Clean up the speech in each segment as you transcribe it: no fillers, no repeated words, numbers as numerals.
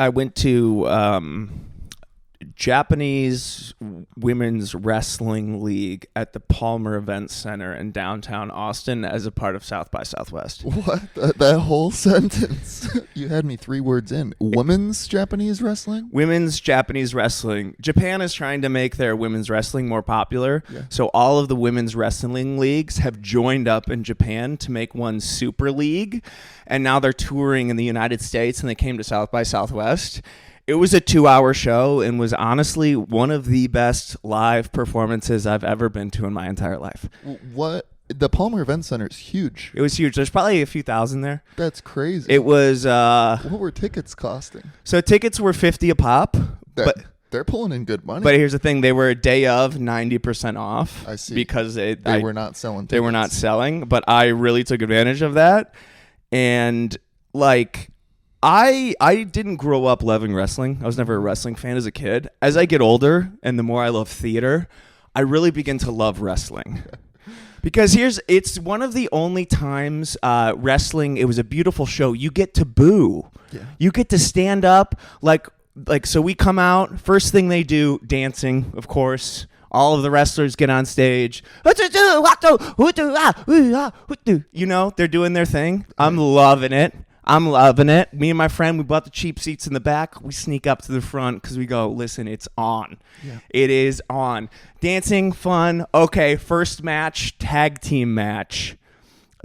I went to Japanese Women's Wrestling League at the Palmer Event Center in downtown Austin as a part of South by Southwest. What? That whole sentence? You had me 3 words in. Women's Japanese wrestling? Women's Japanese wrestling. Japan is trying to make their women's wrestling more popular. Yeah. So all of the women's wrestling leagues have joined up in Japan to make one super league. And now they're touring in the United States, and they came to South by Southwest. It was a 2-hour show and was honestly one of the best live performances I've ever been to in my entire life. What? The Palmer Event Center is huge. It was huge. There's probably a few thousand there. That's crazy. It was... what were tickets costing? So tickets were $50 a pop. But they're pulling in good money. But here's the thing. They were a day of 90% off. I see. Because they were not selling tickets. They were not selling. But I really took advantage of that. And like... I didn't grow up loving wrestling. I was never a wrestling fan as a kid. As I get older and the more I love theater, I really begin to love wrestling. Because it's one of the only times wrestling, it was a beautiful show. You get to boo. Yeah. You get to stand up. Like so we come out, first thing they do, dancing, of course. All of the wrestlers get on stage. You know, they're doing their thing. I'm loving it. Me and my friend, we bought the cheap seats in the back. We sneak up to the front because we go, listen, it's on. Yeah. It is on. Dancing, fun. Okay, first match, tag team match.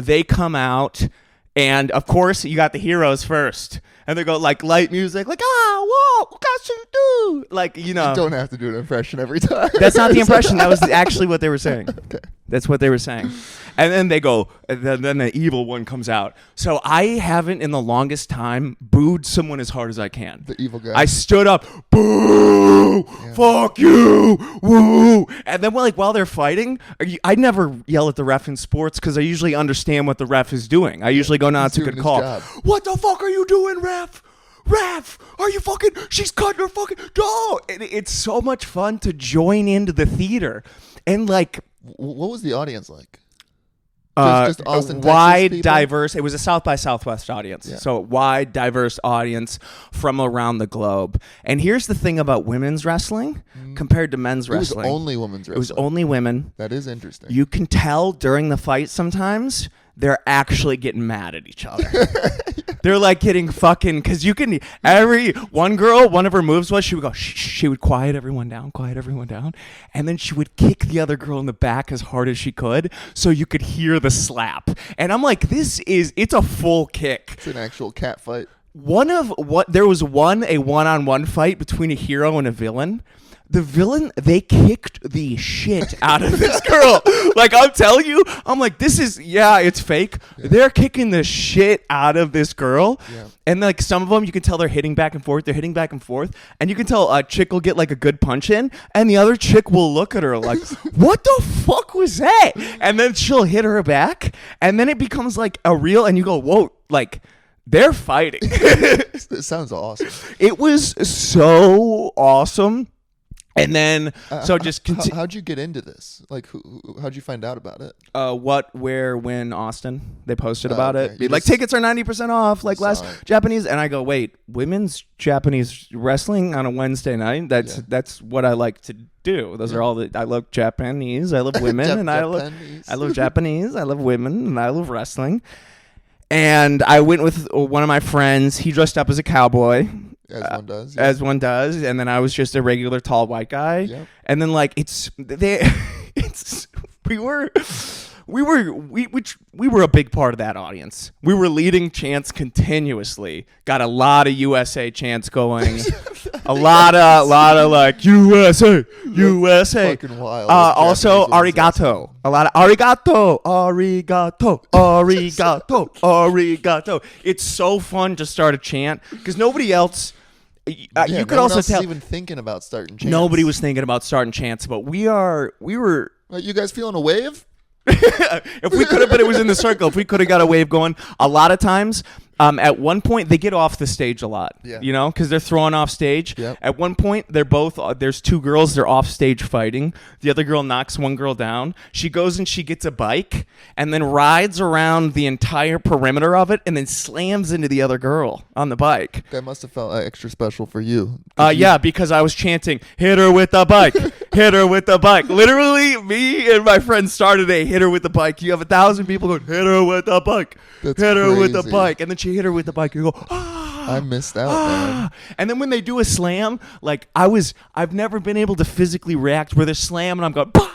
They come out, and of course, you got the heroes first. And they go like light music, like, whoa, what got you do? Like, you know. You don't have to do an impression every time. That's not the impression. That was actually what they were saying. Okay. That's what they were saying. And then they go, then the evil one comes out. So I haven't in the longest time booed someone as hard as I can. The evil guy. I stood up, boo, fuck you, woo. And then while they're fighting, I never yell at the ref in sports because I usually understand what the ref is doing. I usually go, nah, it's a good call. Job. What the fuck are you doing, ref? Ref, are you fucking, she's cutting her fucking, no. And it's so much fun to join into the theater. And like, what was the audience like? Just Austin, wide, diverse. It was a South by Southwest audience. Yeah. So wide, diverse audience from around the globe. And here's the thing about women's wrestling compared to men's wrestling. It was only women's wrestling. It was only women. That is interesting. You can tell during the fight sometimes they're actually getting mad at each other. They're like getting fucking, because you can, one girl, one of her moves was she would go, she would quiet everyone down. And then she would kick the other girl in the back as hard as she could so you could hear the slap. And I'm like, it's a full kick. It's an actual cat fight. There was a one-on-one fight between a hero and a villain. The villain, they kicked the shit out of this girl. Like, I'm telling you, I'm like, it's fake. Yeah. They're kicking the shit out of this girl. Yeah. And like some of them, you can tell they're hitting back and forth. And you can tell a chick will get like a good punch in. And the other chick will look at her like, what the fuck was that? And then she'll hit her back. And then it becomes like a real, and you go, whoa, like, they're fighting. It sounds awesome. It was so awesome. And then, how'd you get into this? Like, how'd you find out about it? What, where, when, Austin? They posted about it. Tickets are 90% off, like last Japanese. And I go, wait, women's Japanese wrestling on a Wednesday night? That's what I like to do. Those are all I love Japanese. I love women, and I love Japanese. I love women, and I love wrestling. And I went with one of my friends. He dressed up as a cowboy. As one does. As one does. And then I was just a regular tall white guy. Yep. And then like we were a big part of that audience. We were leading chants continuously. Got a lot of USA chants going. a lot of like USA. Fucking wild. Also arigato. A lot of arigato. It's so fun to start a chant because nobody else. You could also tell. Even thinking about starting chants. Nobody was thinking about starting chants, but we were. You guys feeling a wave? If we could have, but it was in the circle. If we could have got a wave going, a lot of times At one point, they get off the stage a lot, Yeah. you know, because they're thrown off stage. Yep. At one point, there's two girls, they're off stage fighting. The other girl knocks one girl down. She goes and she gets a bike and then rides around the entire perimeter of it and then slams into the other girl on the bike. That must have felt extra special for you. Yeah, because I was chanting, hit her with the bike, hit her with the bike. Literally, me and my friend started a hit her with the bike. You have 1,000 people going, hit her with the bike, That's hit her with the crazy. bike. And then she hit her with the bike. You go, ah. I missed out, man. And then when they do a slam, like I've never been able to physically react where they're slam and I'm going, bah!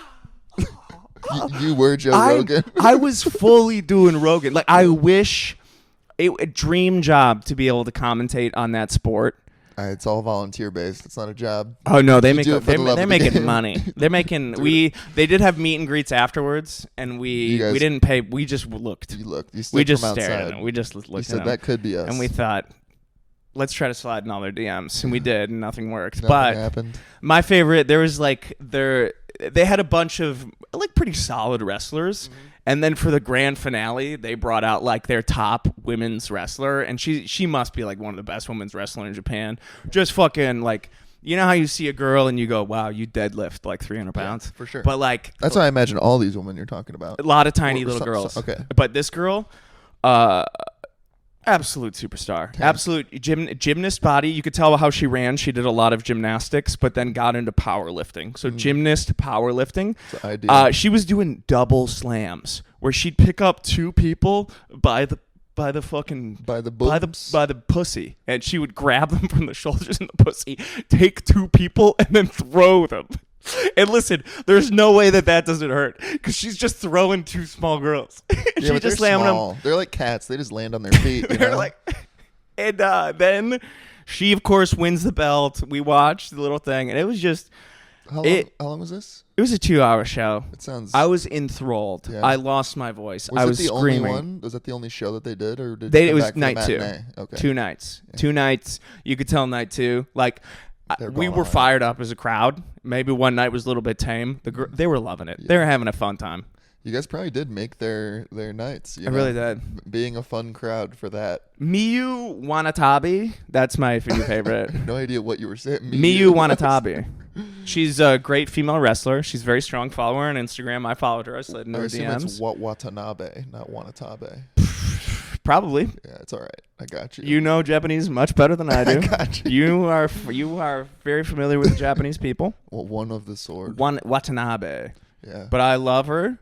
You were Joe Rogan. I was fully doing Rogan. Like I wish a dream job to be able to commentate on that sport. It's all volunteer based. It's not a job. Oh no, they You make do it for the love they're of the making game. money. They're making they did have meet and greets afterwards, and we guys- didn't pay. We just looked. You looked. You We stood just from stared outside. at them. We just looked You at said them, that could be us. and we thought, let's try to slide in all their DMs, and we did, and nothing worked. Nothing but happened. my favorite, there was like they had a bunch of like pretty solid wrestlers. And then for the grand finale, they brought out like their top women's wrestler, and she must be like one of the best women's wrestlers in Japan. Just fucking like, you know how you see a girl and you go, wow, you deadlift like 300 pounds, for sure. But like That's how I imagine all these women you're talking about. a lot of tiny Or little some- girls. okay. But this girl, absolute superstar, absolute gymnast body. You could tell how she ran. She did a lot of gymnastics, but then got into powerlifting. So gymnast, powerlifting. It's ideal. She was doing double slams where she'd pick up two people by the fucking By the boobs? by the pussy, and she would grab them from the shoulders and the pussy, take two people, and then throw them. And listen, there's no way that doesn't hurt because she's just throwing two small girls. Yeah, She's but they're just slamming small. They're like cats. They just land on their feet. You They're know? like, and then she, of course, wins the belt. We watched the little thing, and it was just, how long was this? it was a 2-hour show. It sounds. I was enthralled. Yeah. I lost my voice. Was I it was the screaming. only one? Was that the only show that they did, or did It you come was back for night the two. matinee? Okay. 2 nights. 2 nights. You could tell night two. Like, They're we going were hard. fired up as a crowd. Maybe one night was a little bit tame. They were loving it. They were having a fun time. You guys probably did make their nights. You I know? really did. Being a fun crowd for that. Miyu Wanatabe. That's my new favorite. No idea what you were saying. Miyu Wanatabe. She's a great female wrestler. She's very strong. Follow her on Instagram. I followed her. I slid into I her assume it's DMs. Watanabe, not Wanatabe. Probably. Yeah, it's all right. I got you. You know Japanese much better than I do. I got you. You are very familiar with Japanese people. Well, one of the sword. Watanabe. Yeah. But I love her.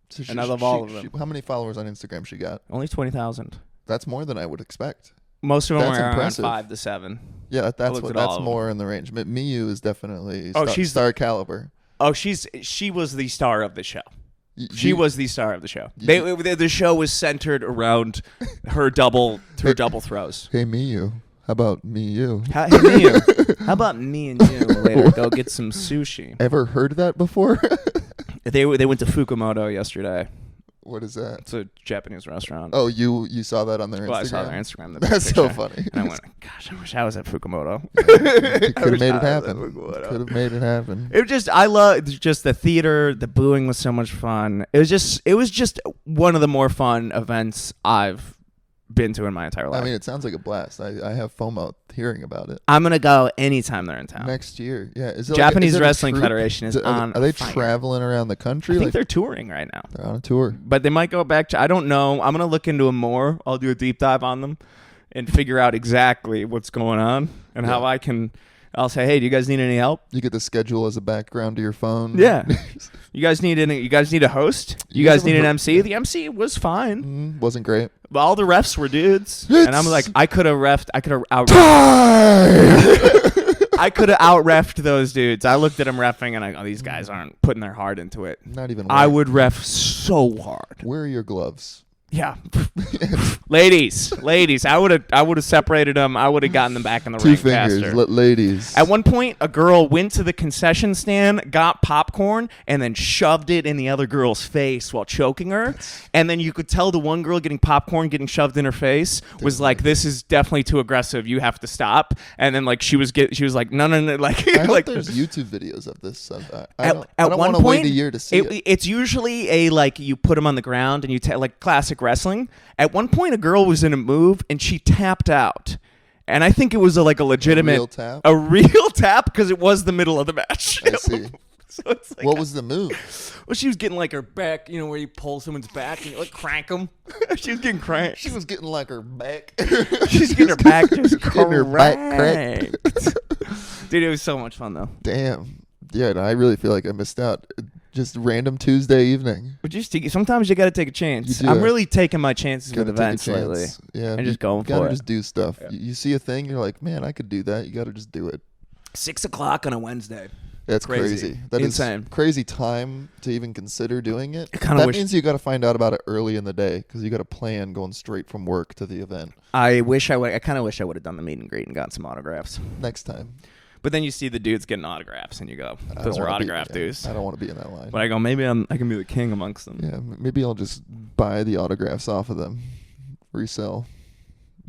So and I love all of them. how many followers on Instagram she got? Only 20,000. That's more than I would expect. Most of them That's are around impressive. 5 to 7. Yeah, looked that's at all that's of more in the range. But Miyu is definitely she's star caliber. Oh, she was the star of the show. She You- was the star of the show. You- The show was centered around her double throws. Hey Miyu, how about Miyu? Hey, me you. How about me and you later go get some sushi? Ever heard that before? They went to Fukumoto yesterday. What is that? It's a Japanese restaurant. Oh, you saw that on their Instagram? Well, I saw their Instagram. the That's picture. so funny. And I went, gosh, I wish I was at Fukumoto. You I could have wish made I it was at happen. Fukumoto. Could have made it happen. It was just, I love just the theater. The booing was so much fun. It was just one of the more fun events I've been to in my entire life. I mean, it sounds like a blast. I have FOMO hearing about it. I'm gonna go anytime they're in town. Next year, yeah. Is it Japanese is it a Wrestling troop? Federation is on Are they fire. traveling around the country? I think Like, they're touring right now, they're on a tour. but they might go back to. I don't know. I'm gonna look into them more. I'll do a deep dive on them and figure out exactly what's going on and how I can. I'll say, hey, do you guys need any help? You get the schedule as a background to your phone. Yeah. You guys need a host? You You guys have need a an ho- MC? The MC was fine. Wasn't great. But all the refs were dudes. And I'm like, I could have out I could have out refed those dudes. I looked at them refing and I go, these guys aren't putting their heart into it. Not even. I one. would ref so hard. Where are your gloves? Yeah. ladies, I would have separated them. I would have gotten them back in the Two ring fingers, faster. ladies. At one point, a girl went to the concession stand, got popcorn, and then shoved it in the other girl's face while choking her. And then you could tell the one girl getting popcorn getting shoved in her face was like, "This is definitely too aggressive. You have to stop." And then like she was like, "No, like I hope like there's YouTube videos of this. I at don't one want to point, wait a year to see it. it's usually a like you put them on the ground and you like classic classic wrestling. At one point, a girl was in a move and she tapped out. And I think it was a legitimate... real tap? A real tap because it was the middle of the match. I see. So it's like What was the move? Well, she was getting her back, where you pull someone's back and you crank them. She was getting cranked. She was getting her back. She's getting her back just getting her back cracked. Dude, it was so much fun though. Damn. Yeah, no, I really feel like I missed out. Just random Tuesday evening. But sometimes you got to take a chance. I'm really taking my chances with events lately. Yeah, and just going for it. You gotta just do stuff. Yeah. You see a thing, you're like, man, I could do that. You gotta just do it. 6:00 on a Wednesday. That's crazy. That insane. Is crazy time to even consider doing it. That means you got to find out about it early in the day because you got to plan going straight from work to the event. I kind of wish I would have done the meet and greet and gotten some autographs Next time. But then you see the dudes getting autographs and you go, those are autograph dudes. I don't want to be in that line. But I go, maybe I can be the king amongst them. Yeah, maybe I'll just buy the autographs off of them. Resell.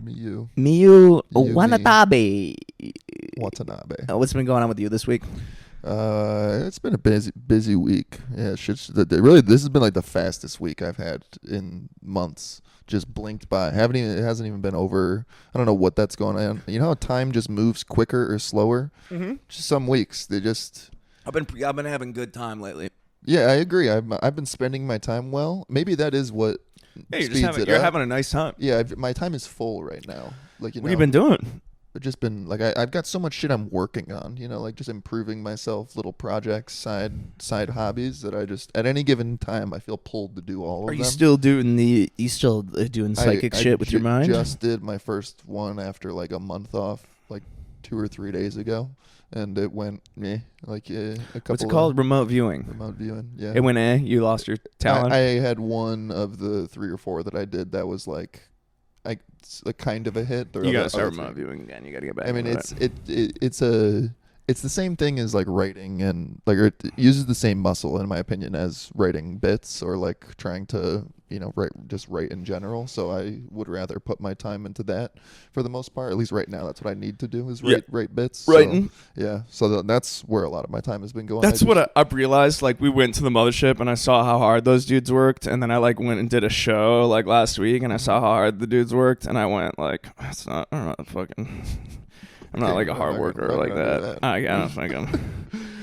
Miyu Watanabe. What's been going on with you this week? It's been a busy week. Yeah, really, this has been the fastest week I've had in months. Just blinked by. It hasn't even been over. I don't know what that's going on. You know how time just moves quicker or slower? Mm-hmm. Just some weeks they just. I've been having good time lately. Yeah, I agree. I've been spending my time well. Maybe that is what. Hey, you're having a nice time. Yeah, my time is full right now. What have you been doing? I've just been I've got so much shit I'm working on, just improving myself, little projects, side hobbies that I just at any given time I feel pulled to do all of them. Are you still doing psychic shit with your mind? I just did my first one after a month off, 2 or 3 days ago, and it went a couple. What's it called? Remote viewing. Remote viewing. Yeah. It went You lost your talent. I had one of the 3 or 4 that I did that was kind of a hit. You gotta start remote viewing again. You gotta get back. I mean, it's the same thing as writing and it uses the same muscle in my opinion as writing bits or trying to write in general. So I would rather put my time into that for the most part. At least right now, that's what I need to do is write bits. Writing. So that's where a lot of my time has been going. That's what I realized. We went to the mothership and I saw how hard those dudes worked, and then I went and did a show last week and I saw how hard the dudes worked, and I went that's not. I'm not fucking. I'm not a hard worker like that. I don't fucking.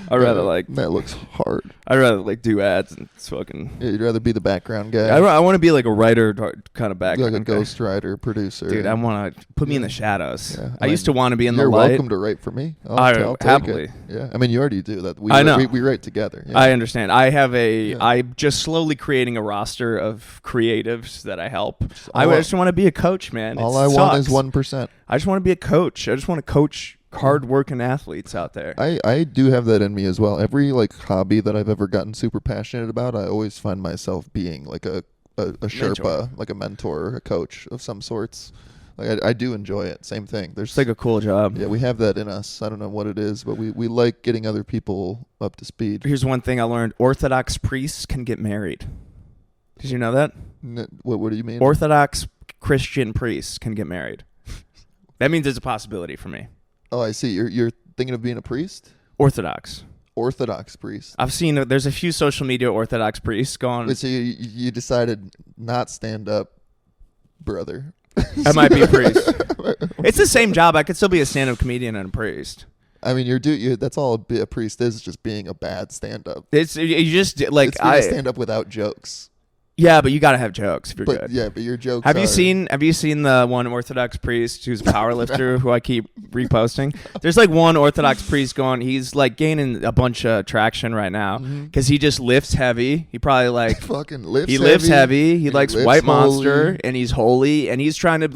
I'd rather that looks hard. I'd rather do ads and fucking. Yeah, you'd rather be the background guy. I want to be a writer kind of background. A ghost writer, producer. Dude, I want to put me in the shadows. Yeah, I used to want to be in the light. You're welcome to write for me. I'll happily. Take it. Yeah, I mean you already do that. I know. We write together. Yeah. I understand. I have I'm just slowly creating a roster of creatives that I help. I just want to be a coach, man. All I want is 1%. I just want to be a coach. I just want to coach hard-working athletes out there. I do have that in me as well. Every hobby that I've ever gotten super passionate about, I always find myself being a Sherpa, a mentor, a coach of some sorts. I do enjoy it. Same thing. There's a cool job. Yeah, we have that in us. I don't know what it is, but we like getting other people up to speed. Here's one thing I learned: Orthodox priests can get married. Did you know that? What do you mean? Orthodox Christian priests can get married. That means there's a possibility for me. Oh, I see. You're thinking of being a priest? Orthodox priest. I've seen there's a few social media Orthodox priests going. So you decided not stand up, brother. I might be a priest. It's the same job. I could still be a stand-up comedian and a priest. I mean, that's all a priest is, just being a bad stand-up. It's you just it's being a stand-up without jokes. Yeah, but you gotta have jokes if you're good. Yeah, but your jokes. Have you seen the one Orthodox priest who's a powerlifter who I keep reposting? There's one Orthodox priest going. He's gaining a bunch of traction right now because he just lifts heavy. He probably fucking lifts. He lifts heavy. He likes lifts White holy. Monster and he's holy and he's trying to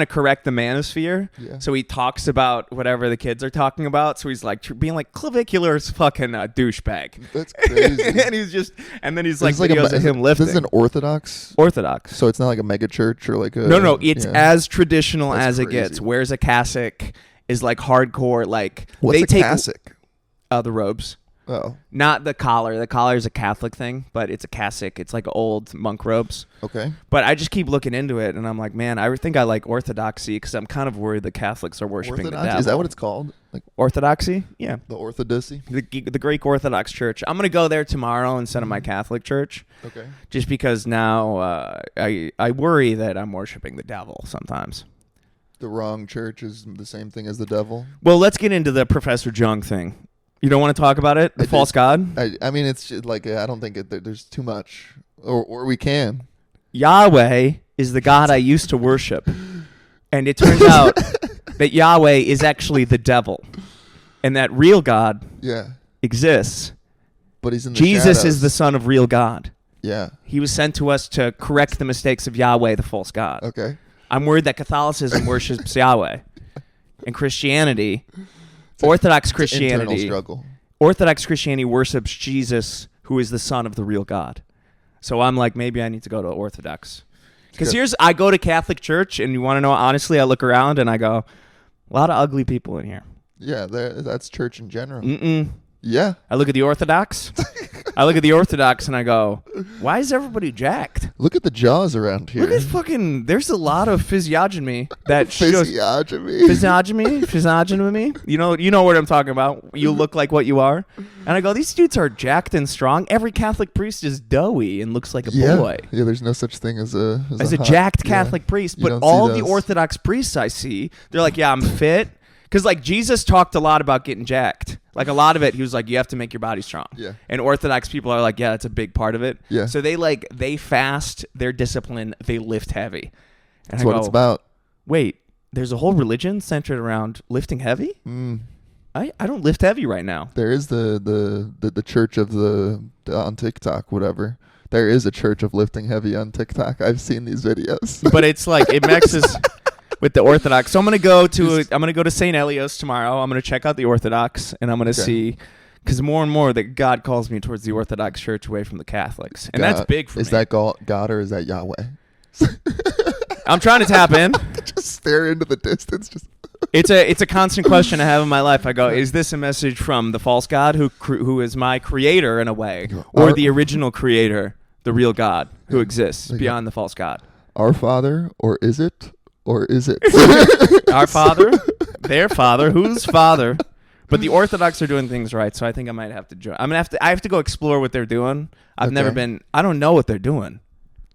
correct the manosphere. Yeah. So he talks about whatever the kids are talking about. So he's being clavicular's fucking douchebag. That's crazy. and then he's videos of him lifting. This is an Orthodox. So it's not like a mega church or a. No. It's as traditional as it gets. Wears a cassock. Is hardcore. What's a cassock? The robes. Oh, Not the collar. The collar is a Catholic thing, but it's a cassock. It's like old monk robes. okay. But I just keep looking into it, and I'm like, man, I think I like orthodoxy because I'm kind of worried the Catholics are worshiping the devil. Is that what it's called? Like Orthodoxy? Yeah. the orthodoxy? The Greek Orthodox Church. I'm going to go there tomorrow instead of my Catholic church. Okay. Just because now I worry that I'm worshiping the devil sometimes. The wrong church is the same thing as the devil. Well, let's get into the Professor Jung thing. You don't want to talk about it? The false god? I mean, it's just like I don't think there's too much, or we can. Yahweh is the God I used to worship. And it turns out that Yahweh is actually the devil. And that real God exists. But he's in the Jesus shadows. is the son of real God. Yeah. He was sent to us to correct the mistakes of Yahweh, the false God. Okay. I'm worried that Catholicism worships Yahweh. And Christianity, Orthodox Christianity, struggle. Orthodox Christianity worships Jesus, who is the son of the real God. So I'm like, maybe I need to go to Orthodox. Because I go to Catholic church, and you want to know, honestly, I look around and I go, a lot of ugly people in here. Yeah, that's church in general. Mm-mm. Yeah. I look at the Orthodox. I look at the Orthodox and I go, why is everybody jacked? Look at the jaws around here. Look at fucking, there's a lot of physiognomy that shows. Physiognomy. You know what I'm talking about. You look like what you are. And I go, these dudes are jacked and strong. Every Catholic priest is doughy and looks like a boy. Yeah, there's no such thing as a jacked Catholic priest. You But don't all see the those. Orthodox priests I see, they're like, yeah, I'm fit. Because like Jesus talked a lot about getting jacked. Like a lot of it, he was like, you have to make your body strong. Yeah. And Orthodox people are like, yeah, that's a big part of it. Yeah. So they fast, they're disciplined, they lift heavy. And That's what it's about. Wait, there's a whole religion centered around lifting heavy? I don't lift heavy right now. There is the church of the on TikTok, whatever. There is a church of lifting heavy on TikTok. I've seen these videos. But it's like it mixes with the Orthodox. So I'm gonna go to St. Elios tomorrow. I'm gonna check out the Orthodox, and I'm gonna see, because more and more that God calls me towards the Orthodox Church away from the Catholics, and that's big for me. Is that God or is that Yahweh? I'm trying to tap in. Just stare into the distance. It's a constant question I have in my life. I go, is this a message from the false God who is my creator in a way, or the original creator, the real God who exists beyond the false God? Our Father, or is it? Or is it? Our Father, their Father, whose Father? But the Orthodox are doing things right, so I think I might have to join. I have to go explore what they're doing. Never been. I don't know what they're doing.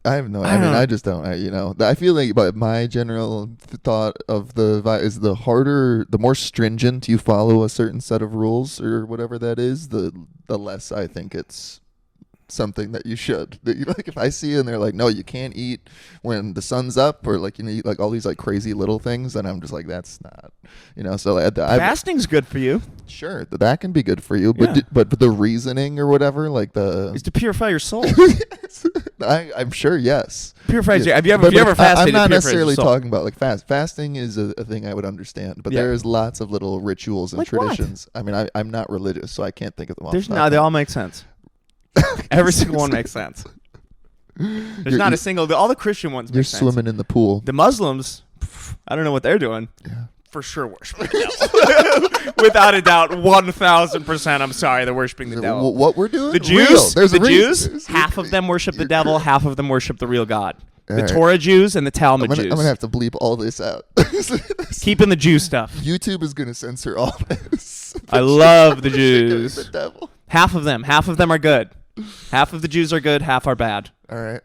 I have no. I just don't. I feel like, but my general thought of is the harder, the more stringent you follow a certain set of rules or whatever that is, the less I think it's something that you should. Like if I see and they're like, no, you can't eat when the sun's up, or like eat like all these like crazy little things, and I'm just like, that's not, So fasting's good for you. Sure, that can be good for you, but but the reasoning or whatever, like is to purify your soul. I'm sure, yes. Purifies you. Have you ever fasted? I'm not necessarily talking about like fasting is a thing I would understand, but there's lots of little rituals and traditions. What? I mean, I'm not religious, so I can't think of them all. They all make sense. Every single one makes sense. There's not a single. All the Christian ones make sense. You're swimming in the pool. The Muslims, I don't know what they're doing. Yeah. For sure worshiping the devil. Without a doubt, 1,000%. I'm sorry, they're worshiping the devil. What we're doing? The Jews, half of them worship the devil, half of them worship the real God. The Torah Jews and the Talmud Jews. I'm going to have to bleep all this out. Keeping the Jew stuff. YouTube is going to censor all this. I love the Jews. The devil. Half of them are good. Half of the Jews are good, half are bad. All right.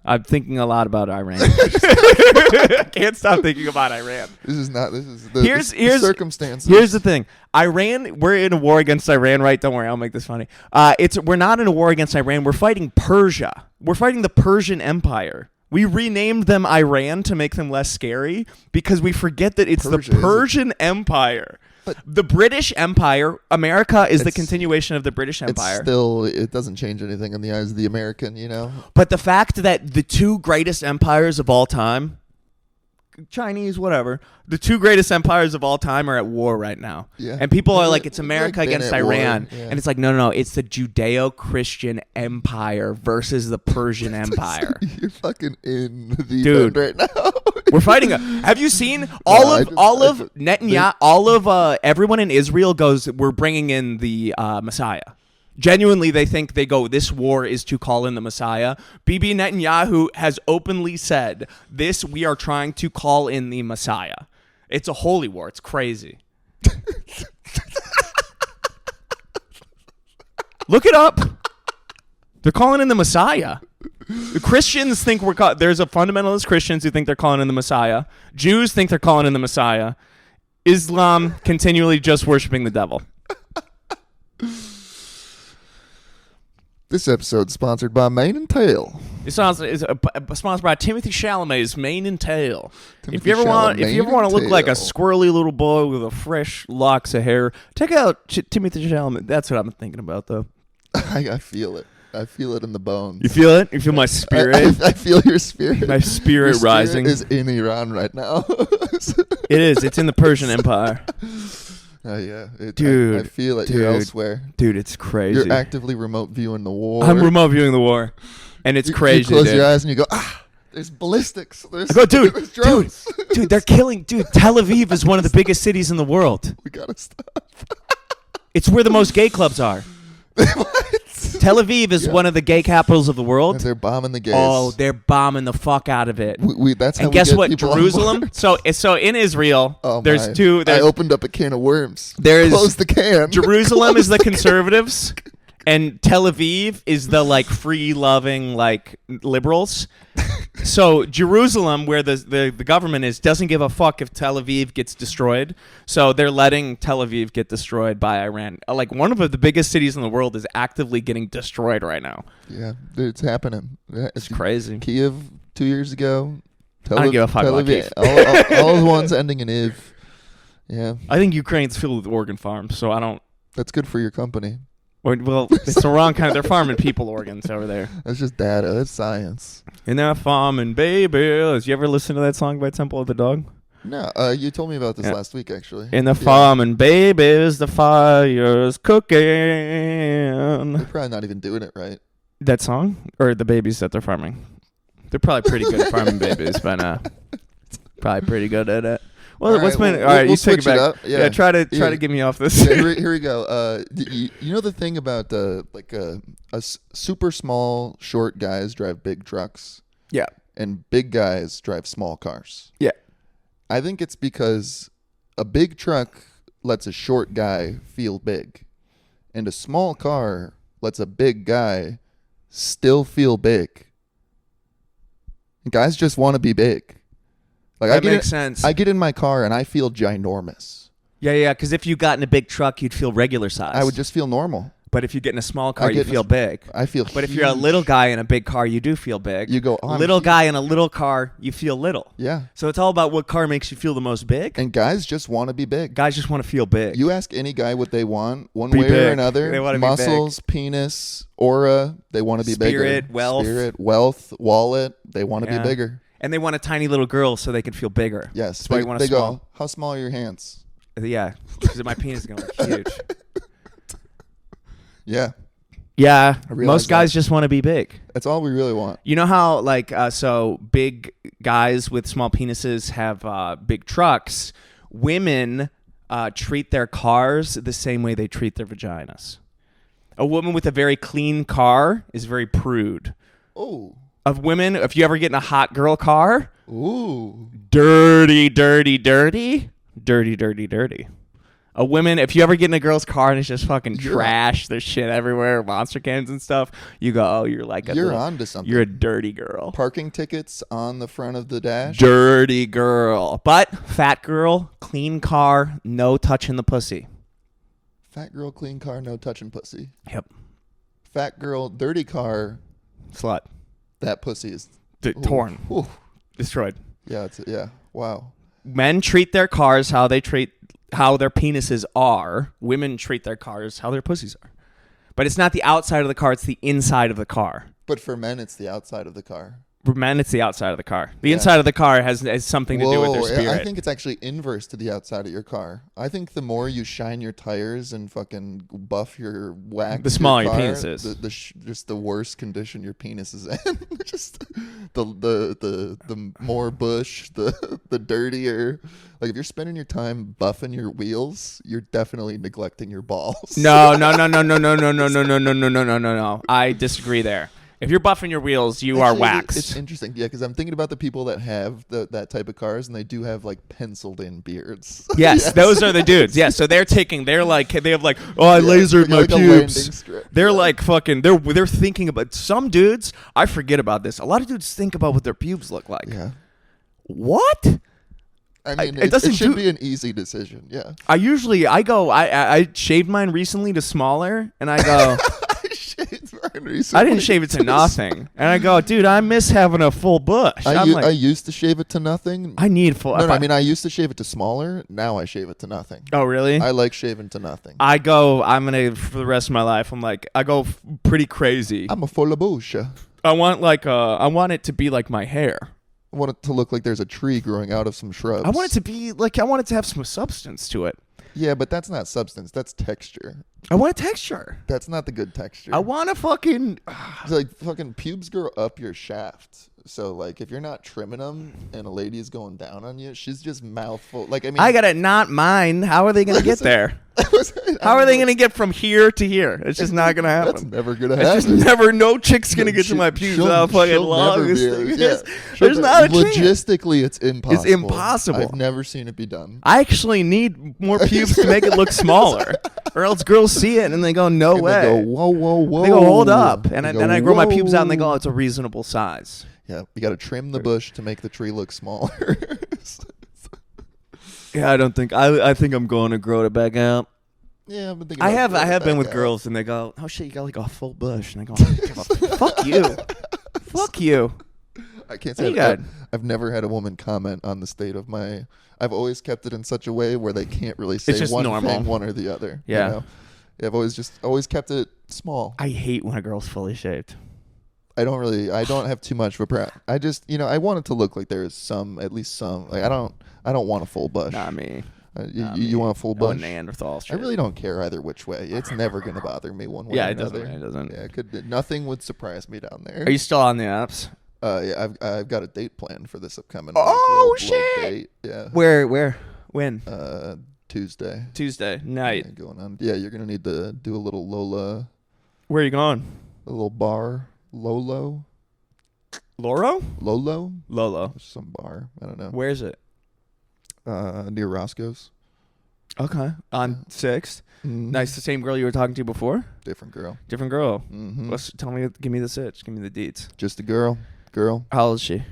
I'm thinking a lot about Iran. I can't stop thinking about Iran. This is the circumstances. Here's the thing. Iran, we're in a war against Iran, right? Don't worry, I'll make this funny. We're not in a war against Iran. We're fighting Persia. We're fighting the Persian Empire. We renamed them Iran to make them less scary because we forget that it's the Persian Empire. But the British Empire, America is the continuation of the British Empire. It doesn't change anything in the eyes of the American, But the fact that the two greatest empires of all time, Chinese, whatever, the two greatest empires of all time are at war right now. Yeah. And people are like, it's America against Iran. Yeah. And it's like, no, it's the Judeo-Christian Empire versus the Persian Empire. You're fucking in the event right now. We're fighting. Have you seen everyone in Israel goes, we're bringing in the Messiah. Genuinely, they think this war is to call in the Messiah. Bibi Netanyahu has openly said, we are trying to call in the Messiah. It's a holy war. It's crazy. Look it up. They're calling in the Messiah. The Christians think there's a fundamentalist Christians who think they're calling in the Messiah. Jews think they're calling in the Messiah. Islam continually just worshiping the devil. This episode sponsored by Mane and Tail. It's sponsored by Timothy Chalamet's Mane and Tail. If you ever Chalamet, want to look Tail. like a squirrely little boy with a fresh locks of hair, check out Timothy Chalamet. That's what I'm thinking about, though. I feel it. I feel it in the bones. You feel it? You feel my spirit? I feel your spirit. My spirit rising. Is in Iran right now. It is. It's in the Persian Empire. Oh, yeah. Dude. I feel it. You're elsewhere. Dude, it's crazy. You're actively remote viewing the war. I'm remote viewing the war. And it's crazy, You close dude. your eyes and you go, there's ballistics. There's Dude, drones. dude, they're killing. Dude, Tel Aviv is one of the biggest cities in the world. We gotta stop. It's where the most gay clubs are. What? Tel Aviv is one of the gay capitals of the world. And they're bombing the gays. Oh, they're bombing the fuck out of it. That's how and we guess get what? people on Jerusalem. board. So in Israel, there's my. two. I opened up a can of worms. Close the can. Jerusalem is the conservatives, and Tel Aviv is the free loving liberals. So Jerusalem, where the government is, doesn't give a fuck if Tel Aviv gets destroyed. So they're letting Tel Aviv get destroyed by Iran. One of the biggest cities in the world is actively getting destroyed right now. Yeah, dude, it's happening. It's crazy. Kiev 2 years ago. I don't give a fuck about Kiev. All the ones ending in Iv. Yeah. I think Ukraine's filled with organ farms, so I don't. That's good for your company. Well, it's the wrong kind. They're farming people organs over there. That's just data. That's science. And they're farming babies. You ever listen to that song by Temple of the Dog? No, you told me about this last week, actually. In the farming babies, the fire's cooking. They're probably not even doing it right. That song? Or the babies that they're farming? They're probably pretty good at farming babies, but probably pretty good at it. Well, all right, you take it back. Up. Yeah, try to get me off this. Yeah, here we go. You know the thing about super small, short guys drive big trucks? Yeah. And big guys drive small cars. Yeah. I think it's because a big truck lets a short guy feel big, and a small car lets a big guy still feel big. Guys just want to be big. That makes sense. I get in my car and I feel ginormous. Yeah, because if you got in a big truck, you'd feel regular size. I would just feel normal. But if you get in a small car, you feel big. I feel But if you're a little guy in a big car, you do feel big. You go, little guy in a little car, you feel little. Yeah. So it's all about what car makes you feel the most big. And guys just want to be big. Guys just want to feel big. You ask any guy what they want, one be way big. or another. They want to muscles, be big. Penis, aura, they want to be bigger. Spirit, wealth, wallet, they want to be bigger. And they want a tiny little girl so they can feel bigger. Yes. That's why you want a small. Go, how small are your hands? Yeah, because my penis is going to look huge. Yeah. Yeah, most guys just want to be big. That's all we really want. You know how, so big guys with small penises have big trucks. Women treat their cars the same way they treat their vaginas. A woman with a very clean car is very prude. Oh. Of women, if you ever get in a hot girl car, ooh, dirty, dirty, dirty, dirty, dirty, dirty. A woman, if you ever get in a girl's car and it's just fucking trash, there's shit everywhere, monster cans and stuff, you go, oh, you're onto something. You're a dirty girl. Parking tickets on the front of the dash. Dirty girl. But fat girl, clean car, no touching the pussy. Fat girl, clean car, no touching pussy. Yep. Fat girl, dirty car. Slut. That pussy is torn. Ooh. Destroyed. Yeah. Wow. Men treat their cars how their penises are. Women treat their cars how their pussies are. But it's not the outside of the car, it's the inside of the car. But for men, it's the outside of the car. For men, it's the outside of the car. The Yeah. inside of the car has something to do with their spirit. I think it's actually inverse to the outside of your car. I think the more you shine your tires and fucking buff your wax, The smaller your car, penis is. just the worse condition your penis is in. Just the more bush, the dirtier. Like if you're spending your time buffing your wheels, you're definitely neglecting your balls. No. I disagree there. If you're buffing your wheels, you are waxed. It's interesting, yeah, because I'm thinking about the people that have that type of cars, and they do have like penciled in beards. Yes, those are the dudes. Yeah, so they have like, oh, I lasered my like a landing pubes. strip. They're like fucking. They're thinking about some dudes. I forget about this. A lot of dudes think about what their pubes look like. Yeah. What? I mean, it doesn't should be an easy decision. Yeah. I shaved mine recently to smaller, and I go. I didn't shave it to nothing, and I go, dude, I miss having a full bush. I used to shave it to nothing. I need full. No, I mean, I used to shave it to smaller. Now I shave it to nothing. Oh, really? I like shaving to nothing. I'm gonna for the rest of my life. I go pretty crazy. I'm a full bush. I want it to be like my hair. I want it to look like there's a tree growing out of some shrubs. I want it to have some substance to it. Yeah, but that's not substance. That's texture. I want a texture. That's not the good texture. I want a fucking. It's like fucking pubes grow up your shaft. So like if you're not trimming them and a lady is going down on you, she's just mouthful. Like I mean, I gotta not mine. How are they gonna get there? How are they gonna get from here to here? It's just not gonna happen. That's never gonna It's happen. just never. No chick's gonna get to my pubes without fucking long. There's not a chance. Logistically, it's impossible. It's impossible. I've never seen it be done. I actually need more pubes to make it look smaller, or else girls see it and they go, "No And way." They go, whoa, whoa, whoa. They go, "Hold up," and They then go, I grow my "Whoa." pubes out and they go, "Oh, it's a reasonable size." Yeah, you got to trim the bush to make the tree look smaller. Yeah, I think I'm going to grow it back out. Yeah, I've been thinking. I about have been growing it with back girls and they go, "Oh shit, you got like a full bush," and I go, "Fuck you, fuck you." out. I can't What do say you got? I've never had a woman comment on the state of my. I've always kept it in such a way where they can't really say just one normal. thing, one or the other. Yeah. You know? Yeah, I've always kept it small. I hate when a girl's fully shaved. I don't have too much of a I just, I want it to look like there is at least some. Like I don't want a full bush. Not me. You want a full Oh, bush? Neanderthal shit. I really don't care either which way. It's never gonna bother me one way. Yeah, or it doesn't. another. It doesn't. Yeah, nothing would surprise me down there. Are you still on the apps? Yeah, I've got a date planned for this upcoming. Oh, week. Little shit! Date. Yeah. Where? When? Tuesday. Tuesday night. Yeah, going on. Yeah, you're gonna need to do a little Lola, Where are you going? a little bar, Lolo, Loro? Lolo, Lolo. some bar. I don't know. Where is it? Near Roscoe's. Okay. On 6th. Mhm. Nice. The same girl you were talking to before? Different girl. Different girl. Mm-hmm. Give me the sitch. Give me the deets. Just a girl. How old is she?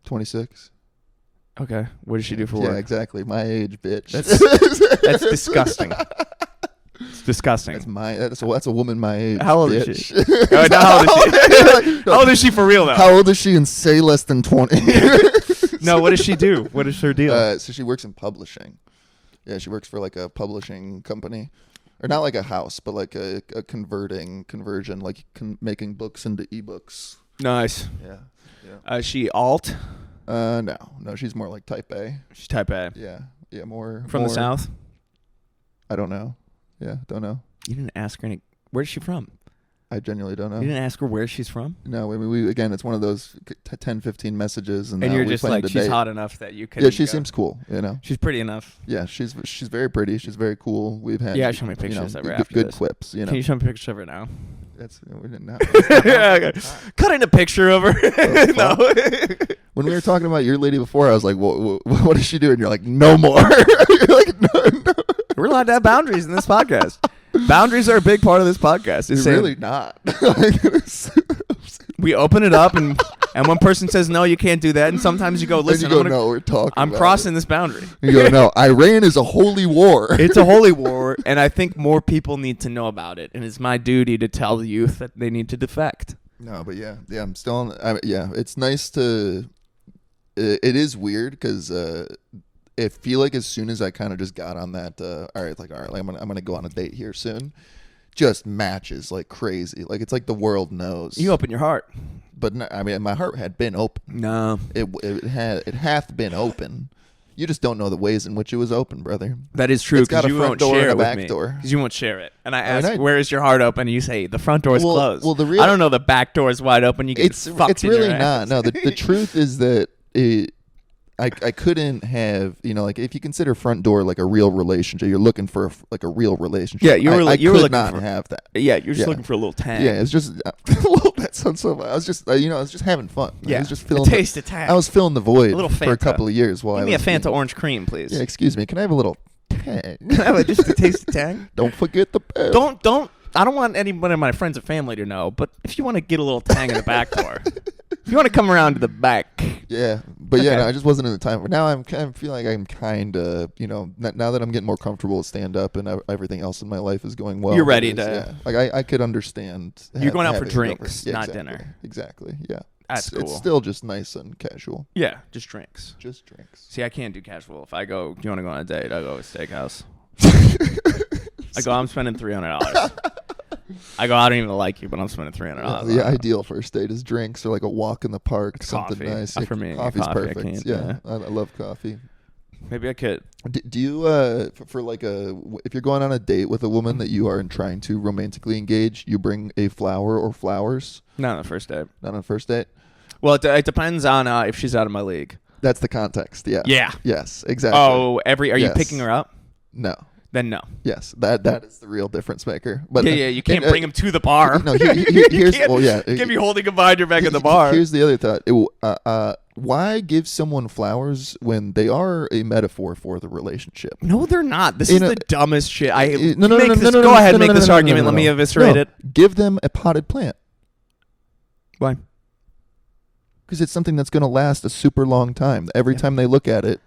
26. Okay. What does she do for Yeah, work? exactly. My age, bitch. That's disgusting. It's disgusting. That's a woman my age. How old is bitch. she? Oh, no, how old is she? How old is she for real though? How old is she and say less than 20? No, what does she do? What is her deal? So she works in publishing. Yeah, she works for like a publishing company. Or not like a house, but like a conversion, like making books into ebooks. Nice. Yeah. She alt? No, she's more like type A. She's type A. Yeah, more. From the South? I don't know. Yeah, don't know. You didn't ask her any. Where's she from? I genuinely don't know. You didn't ask her where she's from? No, we again, it's one of those 10, 15 messages, and And you're we just planned like, a she's date. hot enough that you can. Yeah, she seems cool. She's pretty enough. Yeah, she's very pretty. She's very cool. We've had Show me pictures of her good, after good this. clips. Can you show me a picture of her now? We didn't know. Yeah, okay. Cut in a picture of her. No. When we were talking about your lady before, I was like, what does she do? And you're like, no more. You're like, no. We're allowed to have boundaries in this podcast. Boundaries are a big part of this podcast. It's You're really not. we open it up, and one person says, no, you can't do that. And sometimes you go, listen, no, we're talking I'm about crossing it. this boundary. You go, no, Iran is a holy war. It's a holy war, and I think more people need to know about it. And it's my duty to tell the youth that they need to defect. No, but yeah, I'm still it's nice to. It is weird because I feel like as soon as I kind of just got on that, all right, I'm gonna go on a date here soon. just matches like crazy. Like it's like the world knows. You open your heart. But no, I mean, my heart had been open. No. It hath been open. You just don't know the ways in which it was open, brother. That is true, It's got because a you front won't door share and it a with back me. door. Because you won't share it. And I mean, ask, where is your heart open? And you say, the front door is closed. Well, I don't know, the back door is wide open. You get It's fucked in really your not. ass. No, the truth is that I couldn't have, like if you consider front door like a real relationship, you're looking for a real relationship. Yeah, you were I looking could not for- have that. Yeah, you're just Yeah. looking for a little tang. Yeah, it's just that sounds so. I was just I was just having fun. Yeah, I was just a filling. taste of tang. I was filling the void A little for a Fanta. couple of years while Give I me a was Fanta being- orange cream, please. Yeah, excuse me. Can I have a little tang? Just a taste of tang. Don't forget the bell. Don't. I don't want anyone of my friends or family to know, but if you want to get a little tang in the back door, if you want to come around to the back. Yeah, but Okay. no, I just wasn't in the time. But now I feel like I'm kind of, now that I'm getting more comfortable with stand up and everything else in my life is going well. You're ready it is, to- yeah. Like I could understand. You're going out for having a drinks, girlfriend. not exactly, dinner. Exactly. Yeah. That's It's cool. still just nice and casual. Yeah, just drinks. Just drinks. See, I can't do casual. If I go, you want to go on a date, I go to a steakhouse. I go, I'm spending $300. I go, I don't even like you, but I'm spending $300. The ideal first date is drinks or like a walk in the park, something coffee. nice. For me, coffee's coffee, I perfect. can't, Yeah, I love coffee. Maybe I could. Do you for like if you're going on a date with a woman that you are trying to romantically engage, you bring a flower or flowers? Not on the first date. Not on a first date. Well, it depends on if she's out of my league. That's the context. Yeah. Yeah. Yes. Exactly. Oh, are you Yes. picking her up? No. Then no. Yes. That is the real difference maker. But Yeah, you can't bring him to the bar. No. Here's You can't be holding him behind your back at the bar. Here's the other thought. Why give someone flowers when they are a metaphor for the relationship? No, they're not. This In is a- the dumbest shit. No. Go ahead, make this argument. Let me eviscerate it. Give them a potted plant. Why? Because it's something that's going to last a super long time. Every time they look at it,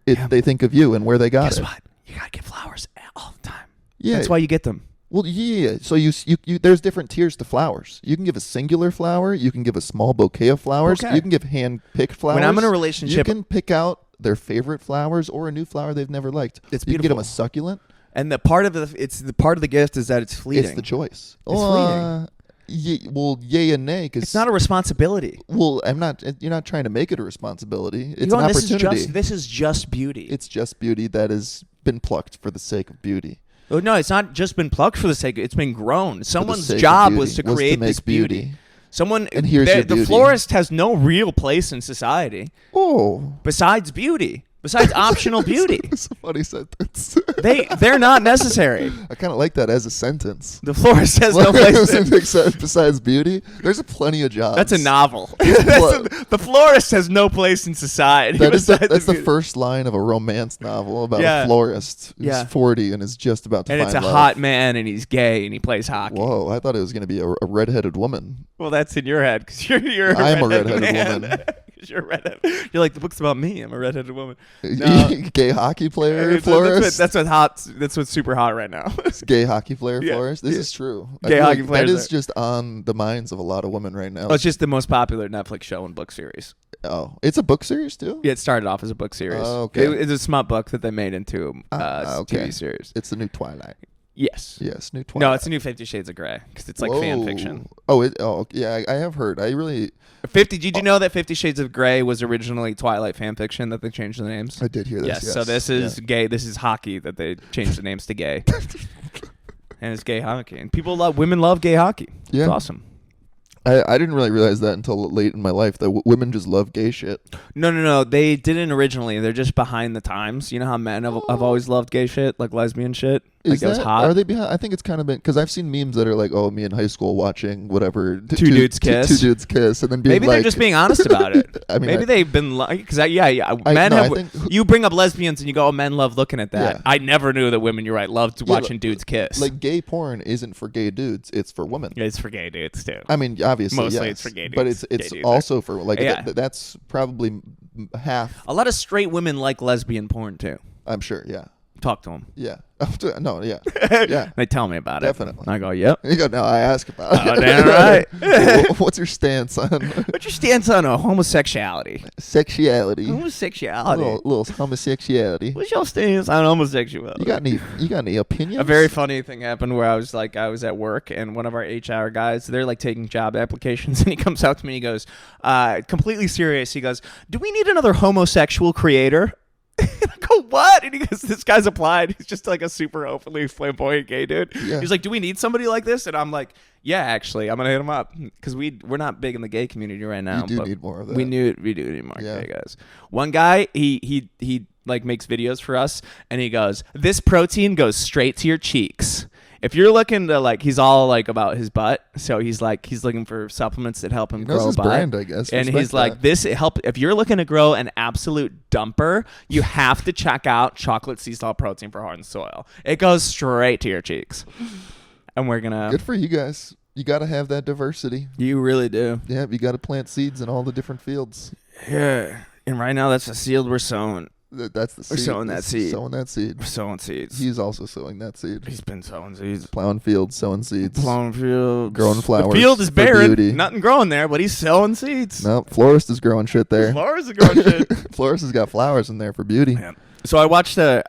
they think of you and where they got Guess it. what? You gotta get flowers all the time. Yeah. That's why you get them. Well, yeah. So you there's different tiers to flowers. You can give a singular flower. You can give a small bouquet of flowers. Okay. You can give hand-picked flowers. When I'm in a you relationship, can pick out their favorite flowers or a new flower they've never liked. It's You can get them beautiful. a succulent. and the part of the gift is that it's fleeting. It's the choice. It's fleeting. Yay and nay. Cause, It's not a responsibility. Well, I'm not. You're not trying to make it a responsibility. It's You know, an this opportunity. This is just beauty. It's just beauty that has been plucked for the sake of beauty. Oh, no, it's not just been plucked for the sake. It's been grown. Someone's sake of job beauty, was to create make this beauty. Someone And here's your the beauty. florist has no real place in society Oh, besides beauty. Besides optional beauty. It's a funny sentence. They're not necessary. I kind of like that as a sentence. The florist has no place in. Besides beauty, there's plenty of jobs. That's a novel. What? The florist has no place in society. That's besides the beauty. first line of a romance novel about Yeah. a florist who's Yeah. 40 and is just about to And find it's a love. hot man, and he's gay, and he plays hockey. Whoa, I thought it was going to be a redheaded woman. Well, that's in your head because you're. I'm a redheaded redheaded man. woman. 'Cause you're redhead. You're like, the book's about me. I'm a redheaded woman. No. Gay hockey player That's florist. That's what's super hot right now. Gay hockey player Yeah. florist. This Yeah. is true. I Gay feel hockey like players that is are- just on the minds of a lot of women right now. Oh, it's just the most popular Netflix show and book series. Oh, it's a book series too. Yeah, it started off as a book series. Oh, okay. It's a smut book that they made into okay. TV series. It's the new Twilight. Yes. Yes, new Twilight. No, it's a new 50 Shades of Grey because it's like fan Whoa. fiction. Oh, yeah, I have heard. I really, 50. Did you know that 50 Shades of Grey was originally Twilight fan fiction that they changed the names? I did hear this. Yes. So this is gay. This is hockey that they changed the names to gay. And it's gay hockey, and women love gay hockey. Yeah. It's awesome. I didn't really realize that until late in my life that women just love gay shit. No. They didn't originally. They're just behind the times. You know how men have always loved gay shit, like lesbian shit. Like it was hot. Are they behind? I think it's kind of been because I've seen memes that are like, "Oh, me in high school watching whatever Two dudes kiss. two dudes kiss," and then being Maybe like, they're just being honest about it. I mean, maybe they've been like, because men no, have. I think- You bring up lesbians and you go, "Oh, men love looking at that." Yeah. I never knew that women. You're right. Loved Yeah, watching dudes kiss. like gay porn isn't for gay dudes; it's for women. It's for gay dudes too. I mean, obviously, Mostly yes, it's for gay but dudes. it's Gay dudes also for like Yeah. that's probably half. A lot of straight women like lesbian porn too. I'm sure, yeah. talk to him. Yeah. No, yeah. Yeah. They tell me about Definitely. it. I go, yep. You go, no, I ask about it. Oh, damn right. What's your stance on What's your stance on homosexuality? sexuality? Homosexuality. Little homosexuality. What's your stance on homosexuality? You got any opinions? A very funny thing happened where I was at work and one of our HR guys, they're like taking job applications, and he comes out to me and he goes, completely serious. He goes, "Do we need another homosexual creator?" I go, "What?" And he goes, "This guy's applied. He's just like a super openly flamboyant gay dude." Yeah. He's like, "Do we need somebody like this?" And I'm like, "Yeah, actually, I'm gonna hit him up because we're not big in the gay community right now. You do but need more of that. We do need more Yeah. gay guys." One guy, he like makes videos for us, and he goes, "This protein goes straight to your cheeks." If you're looking to he's all like about his butt, so he's looking for supplements that help him He knows grow his butt. brand, I guess. And Respect he's like, that. this help if you're looking to grow an absolute dumper, you have to check out chocolate sea salt protein for heart and soil. It goes straight to your cheeks. And we're gonna Good for you guys. You got to have that diversity. You really do. Yeah, you got to plant seeds in all the different fields. Yeah. And right now that's the seed we're sowing. That's the seed. We're sowing that seed. Sowing that seed. We're sowing seeds. He's also sowing that seed. He's been sowing seeds. Plowing fields, sowing seeds. Plowing fields. Growing flowers. The field is for barren. beauty. Nothing growing there, but he's sowing seeds. No, florist is growing shit there. Flowers are growing shit. Florist has got flowers in there for beauty. Yeah. So I watched a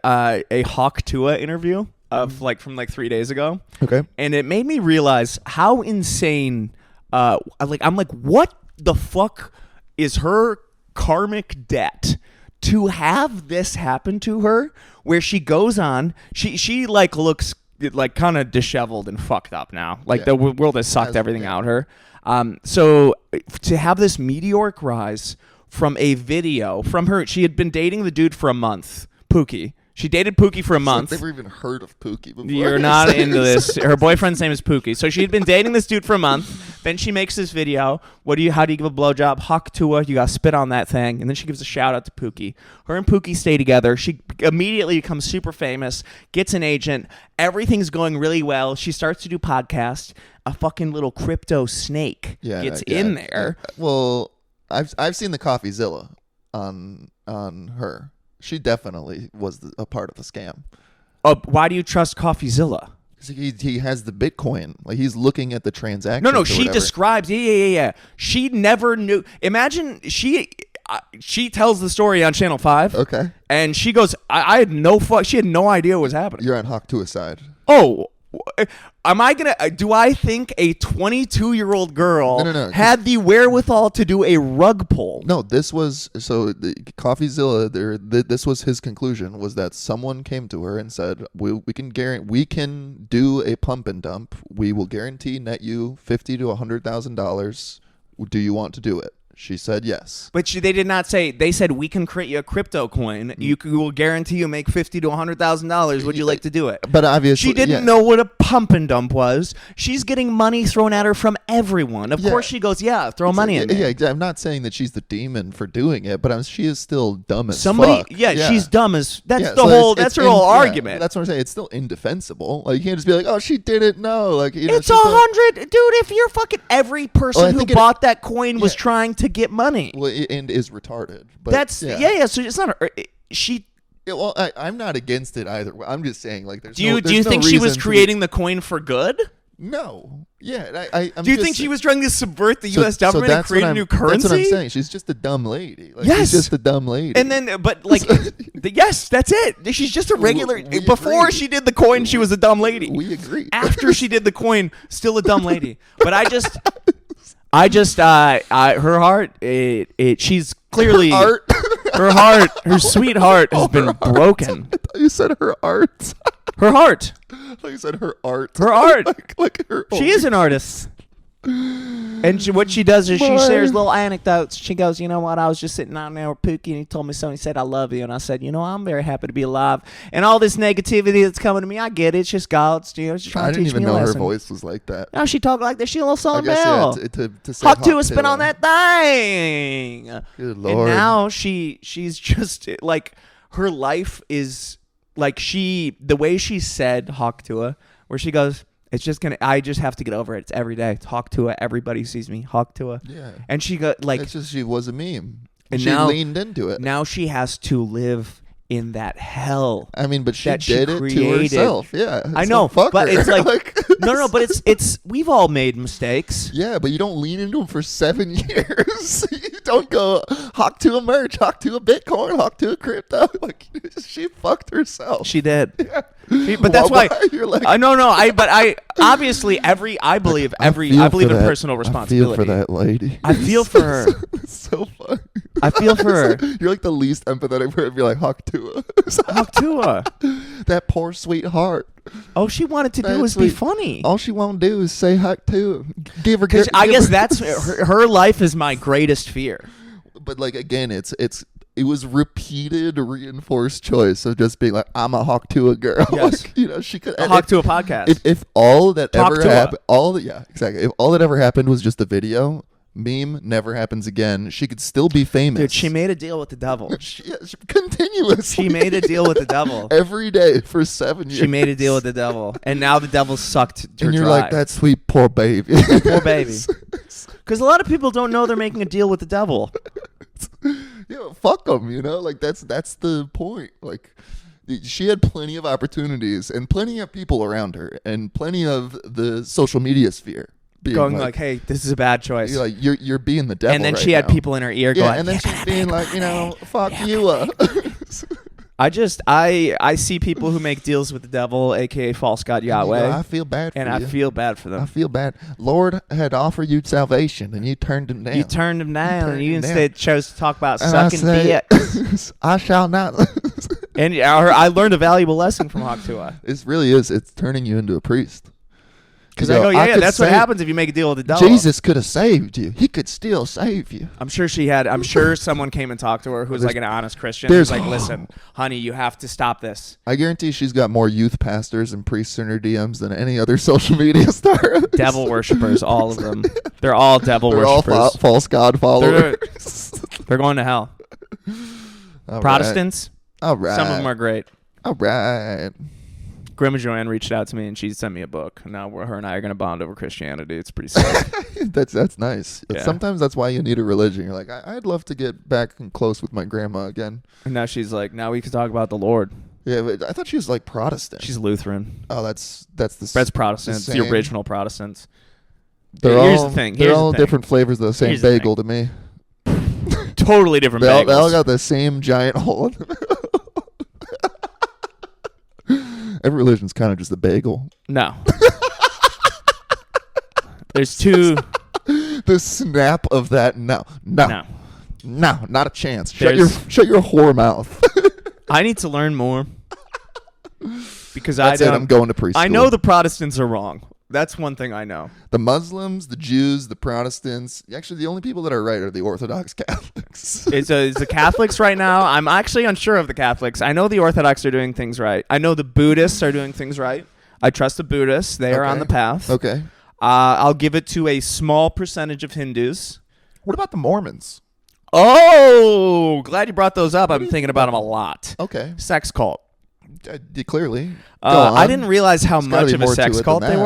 Hawk Tua interview of from 3 days ago. Okay. And it made me realize how insane. I'm like, what the fuck is her karmic debt to have this happen to her? Where she goes on, she looks kind of disheveled and fucked up now. The world has sucked everything out her. So to have this meteoric rise from a video from her, she had been dating the dude for a month, Pookie. She dated Pookie for a month. I've never even heard of Pookie before. You're not into this. Her boyfriend's name is Pookie. So she had been dating this dude for a month. Then she makes this video. How do you give a blowjob? Hawk Tua, you got to spit on that thing. And then she gives a shout out to Pookie. Her and Pookie stay together. She immediately becomes super famous, gets an agent. Everything's going really well. She starts to do podcasts. A fucking little crypto snake gets in there. Well, I've seen the CoffeeZilla on her. She definitely was a part of the scam. Why do you trust CoffeeZilla? He has the Bitcoin. He's looking at the transaction. No. She describes. Yeah. She never knew. Imagine she tells the story on Channel 5. Okay. And she goes, I had no fuck. She had no idea what was happening. You're on Hawk Tua's side. Oh. Do I think a 22-year-old girl No. had the wherewithal to do a rug pull? No, this was the CoffeeZilla. This was his conclusion, was that someone came to her and said, we can do a pump and dump. We will guarantee net you $50,000 to $100,000. Do you want to do it? She said yes. But they did not say. They said, we can create you a crypto coin. You will guarantee you make $50,000 to $100,000. Would you like to do it? But obviously, she didn't know what a pump and dump was. She's getting money thrown at her from everyone. Of course she goes, yeah, throw money in there. Yeah, I'm not saying that she's the demon for doing it, but she is still dumb as fuck. Yeah, she's dumb as... That's it's her whole argument. That's what I'm saying. It's still indefensible. You can't just be like, oh, she did it. No. It's 100... Dude, if you're fucking... Every person who bought that coin was trying to get money. Well, and is retarded. But that's... Yeah, so it's not... She... Well, I'm not against it either. I'm just saying, there's Do you no think she was reason creating the coin for good? No. Yeah. Do you think she was trying to subvert the U.S. government and create a new currency? That's what I'm saying. She's just a dumb lady. Yes. She's just a dumb lady. And then, yes, that's it. She's just a regular... Before she did the coin, she was a dumb lady. We agree. After she did the coin, still a dumb lady. But her heart, she's clearly... Her heart, her sweet heart has been broken. I thought you said her art. Her heart. I thought you said her art. Her art. like her. She is an artist. And what she does is she shares little anecdotes. She goes, you know what? I was just sitting out there with Pookie, and he told me so. He said, I love you. And I said, I'm very happy to be alive. And all this negativity that's coming to me, I get it. It's just God's, just trying to teach me a lesson. I didn't even know her voice was like that. No, she talked like this. She a little Southern I guess, Belle. Yeah, to say Hawk Tua spin on that thing. Good Lord. And now she's just her life is the way she said Hawk Tua, where she goes, I just have to get over it. It's every day. It's Hawk Tua. Everybody sees me. Hawk Tua. Yeah. And she got it's just she was a meme. And she leaned into it. Now she has to live in that hell. I mean, but she that she did it to created. herself. Yeah, I so know, fuck but her. it's like no, but it's we've all made mistakes. Yeah, but you don't lean into them for 7 years. You don't go hawk to a merch, hawk to a Bitcoin, hawk to a crypto. Like she fucked herself. She did. Yeah. But that's why you're like, I no. I obviously I believe I feel in for that. personal responsibility. I feel for that lady. I feel for her. It's so funny. I feel for her. You're like the least empathetic person. You're like hawk to her. Talk to her. That poor sweetheart. All she wanted to do That's was be sweet. funny. All she want to do is say hawk to her. Give her. Because I give guess her- that's her life is my greatest fear. But like again, it was repeated, reinforced choice of just being like, I'm a hawk to a girl. Yes. Like, she could A hawk to a podcast. If all that Talk ever to happened, exactly. If all that ever happened was just a video, meme never happens again. She could still be famous. Dude, she made a deal with the devil. Continuously. She made a deal with the devil. every day for 7 years. She made a deal with the devil, and now the devil sucked her and you're dry. like, that sweet poor baby. Poor baby. Because a lot of people don't know they're making a deal with the devil. Yeah, fuck them. Like that's the point. Like she had plenty of opportunities and plenty of people around her and plenty of the social media sphere being Going like, hey, this is a bad choice. you're like you're being the devil. And then right she had now. people in her ear Yeah, going, and then "You're she's gonna being make like, money. fuck you up. I see people who make deals with the devil, aka false god Yahweh, I feel bad for and you. I feel bad for them. I feel bad. Lord had offered you salvation, and you turned him down. You turned him down, turned and you him down. instead chose to talk about And I sucking say, dick. I shall not. And I learned a valuable lesson from Haktua. It really is. It's turning you into a priest. Because I go, yeah, could that's what save- happens if you make a deal with the devil. Jesus could have saved you. He could still save you. I'm sure someone came and talked to her who's There's- like an honest Christian. there's- Who's like, listen, honey, you have to stop this. I guarantee she's got more youth pastors and priests in her DMs than any other social media star. Devil worshippers, all of them. They're all devil They're all worshippers. false god followers. They're going to hell. All Protestants, Right. All right. some of them are great. All right. Grandma Joanne reached out to me and she sent me a book. Now her and I are going to bond over Christianity. It's pretty sick. That's nice. Yeah. Sometimes that's why you need a religion. You're like, I'd love to get back and close with my grandma again. And now she's like, now we can talk about the Lord. Yeah, but I thought she was like Protestant. She's Lutheran. Oh, that's That's Protestants, the same. original Protestants. They're Here's all, the thing. They're Here's all the thing. different flavors of the same Here's the bagel to me. Totally different They bagels. all got the same giant hole in the middle. Every religion's kind of just a bagel. No. There's two. The snap of that, no, not a chance. Shut There's- your whore mouth. I need to learn more. Because That's it. I'm going to preschool. I know the Protestants are wrong. That's one thing I know. The Muslims, the Jews, the Protestants. Actually, the only people that are right are the Orthodox Catholics. It's the Catholics right now. I'm actually unsure of the Catholics. I know the Orthodox are doing things right. I know the Buddhists are doing things right. I trust the Buddhists. They are on the path. Okay. I'll give it to a small percentage of Hindus. What about the Mormons? Oh, glad you brought those up. I'm thinking about them a lot. Okay. Sex cult. Clearly. Go I on. didn't realize how There's gotta much be of a more to sex it cult than they that.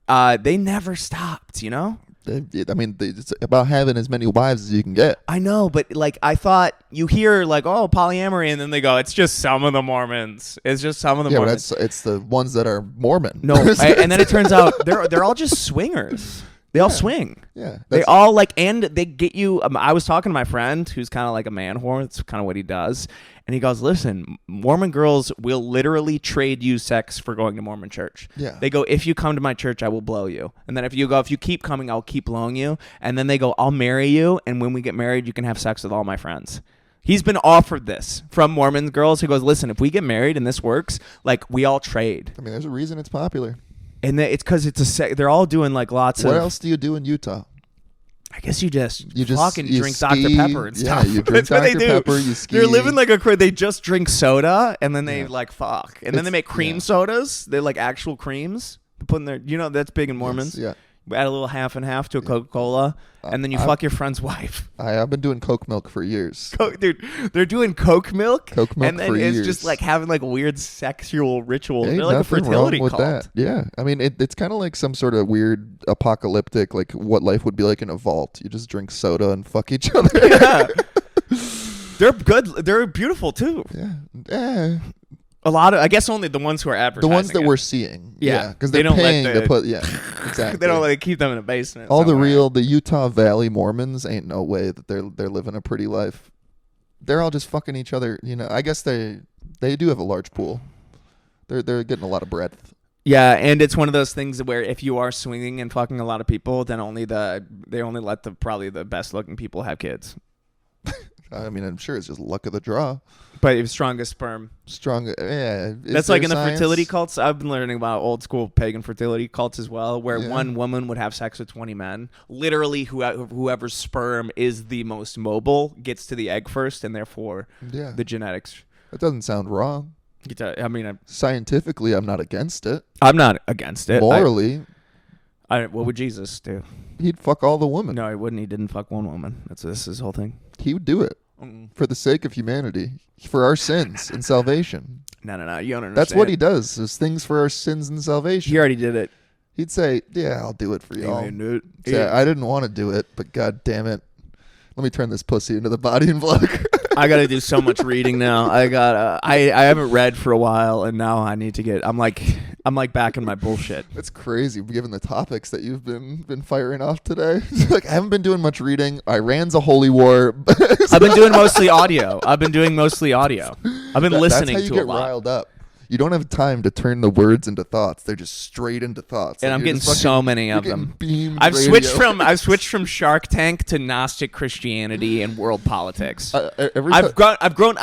were. They never stopped, you know? I mean, it's about having as many wives as you can get. I know, but like I thought you hear like, oh, polyamory, and then they go, it's just some of the Mormons. It's just some of the Yeah, but Mormons. it's the ones that are Mormon. No, and then it turns out they're all just swingers. They all swing. Yeah. They all like, and they get you. I was talking to my friend who's kind of like a man whore. That's kind of what he does. And he goes, listen, Mormon girls will literally trade you sex for going to Mormon church. Yeah. They go, if you come to my church, I will blow you. And then if you keep coming, I'll keep blowing you. And then they go, I'll marry you. And when we get married, you can have sex with all my friends. He's been offered this from Mormon girls. He goes, listen, if we get married and this works, like we all trade. I mean, there's a reason it's popular. And it's because they're all doing like lots of. What else do you do in Utah? I guess you just You fucking drink ski, Dr. Pepper and stuff. Yeah, you drink That's what they Dr. do. Pepper, you ski. They're living like they just drink soda and then they Yeah. like fuck. And then they It's- make cream yeah. sodas. They're like actual creams. They put in their, that's big in Mormons. Yes, Add a little half and half to a Coca-Cola and then you fuck your friend's wife. I've been doing Coke milk for years. Dude, they're doing Coke milk. Coke milk and then for it's years. just like having like weird sexual rituals. Ain't They're like a nothing fertility wrong with cult. that. Yeah, I mean, it's kind of like some sort of weird apocalyptic, like what life would be like in a vault. You just drink soda and fuck each other. Yeah. They're good. They're beautiful too. Yeah. A lot of, I guess, only the ones who are advertising. The ones that it. we're seeing. Yeah. Because They they're don't let paying the- to put. Yeah, exactly. They don't keep them in a basement. All somewhere. the Utah Valley Mormons ain't no way that they're living a pretty life. They're all just fucking each other. I guess they do have a large pool. They're getting a lot of breadth. Yeah, and it's one of those things where if you are swinging and fucking a lot of people, then they only let probably the best looking people have kids. I mean, I'm sure it's just luck of the draw. But if strongest sperm. Strong, yeah. That's like in the fertility cults. I've been learning about old school pagan fertility cults as well, where one woman would have sex with 20 men. Literally, whoever's sperm is the most mobile gets to the egg first, and therefore the genetics. That doesn't sound wrong. I mean, scientifically, I'm not against it. I'm not against it. Morally, what would Jesus do? he'd fuck all the women. No, he wouldn't. He didn't fuck one woman. That's his whole thing. He would do it for the sake of humanity, for our sins and salvation. No. You don't understand. That's what he does. Is things for our sins and salvation. He already did it. He'd say, "Yeah, I'll do it for y'all." Yeah. I didn't want to do it, but god damn it, let me turn this pussy into the body and vlog. I gotta do so much reading now. I haven't read for a while, and now I need to get. I'm like back in my bullshit. That's crazy, given the topics that you've been firing off today. Like, I haven't been doing much reading. Iran's a holy war. I've been doing mostly audio. I've been listening that's how you to get a lot. riled up. You don't have time to turn the words into thoughts. They're just straight into thoughts. And I'm getting so many of them. I've switched from Shark Tank to Gnostic Christianity and world politics. I've grown.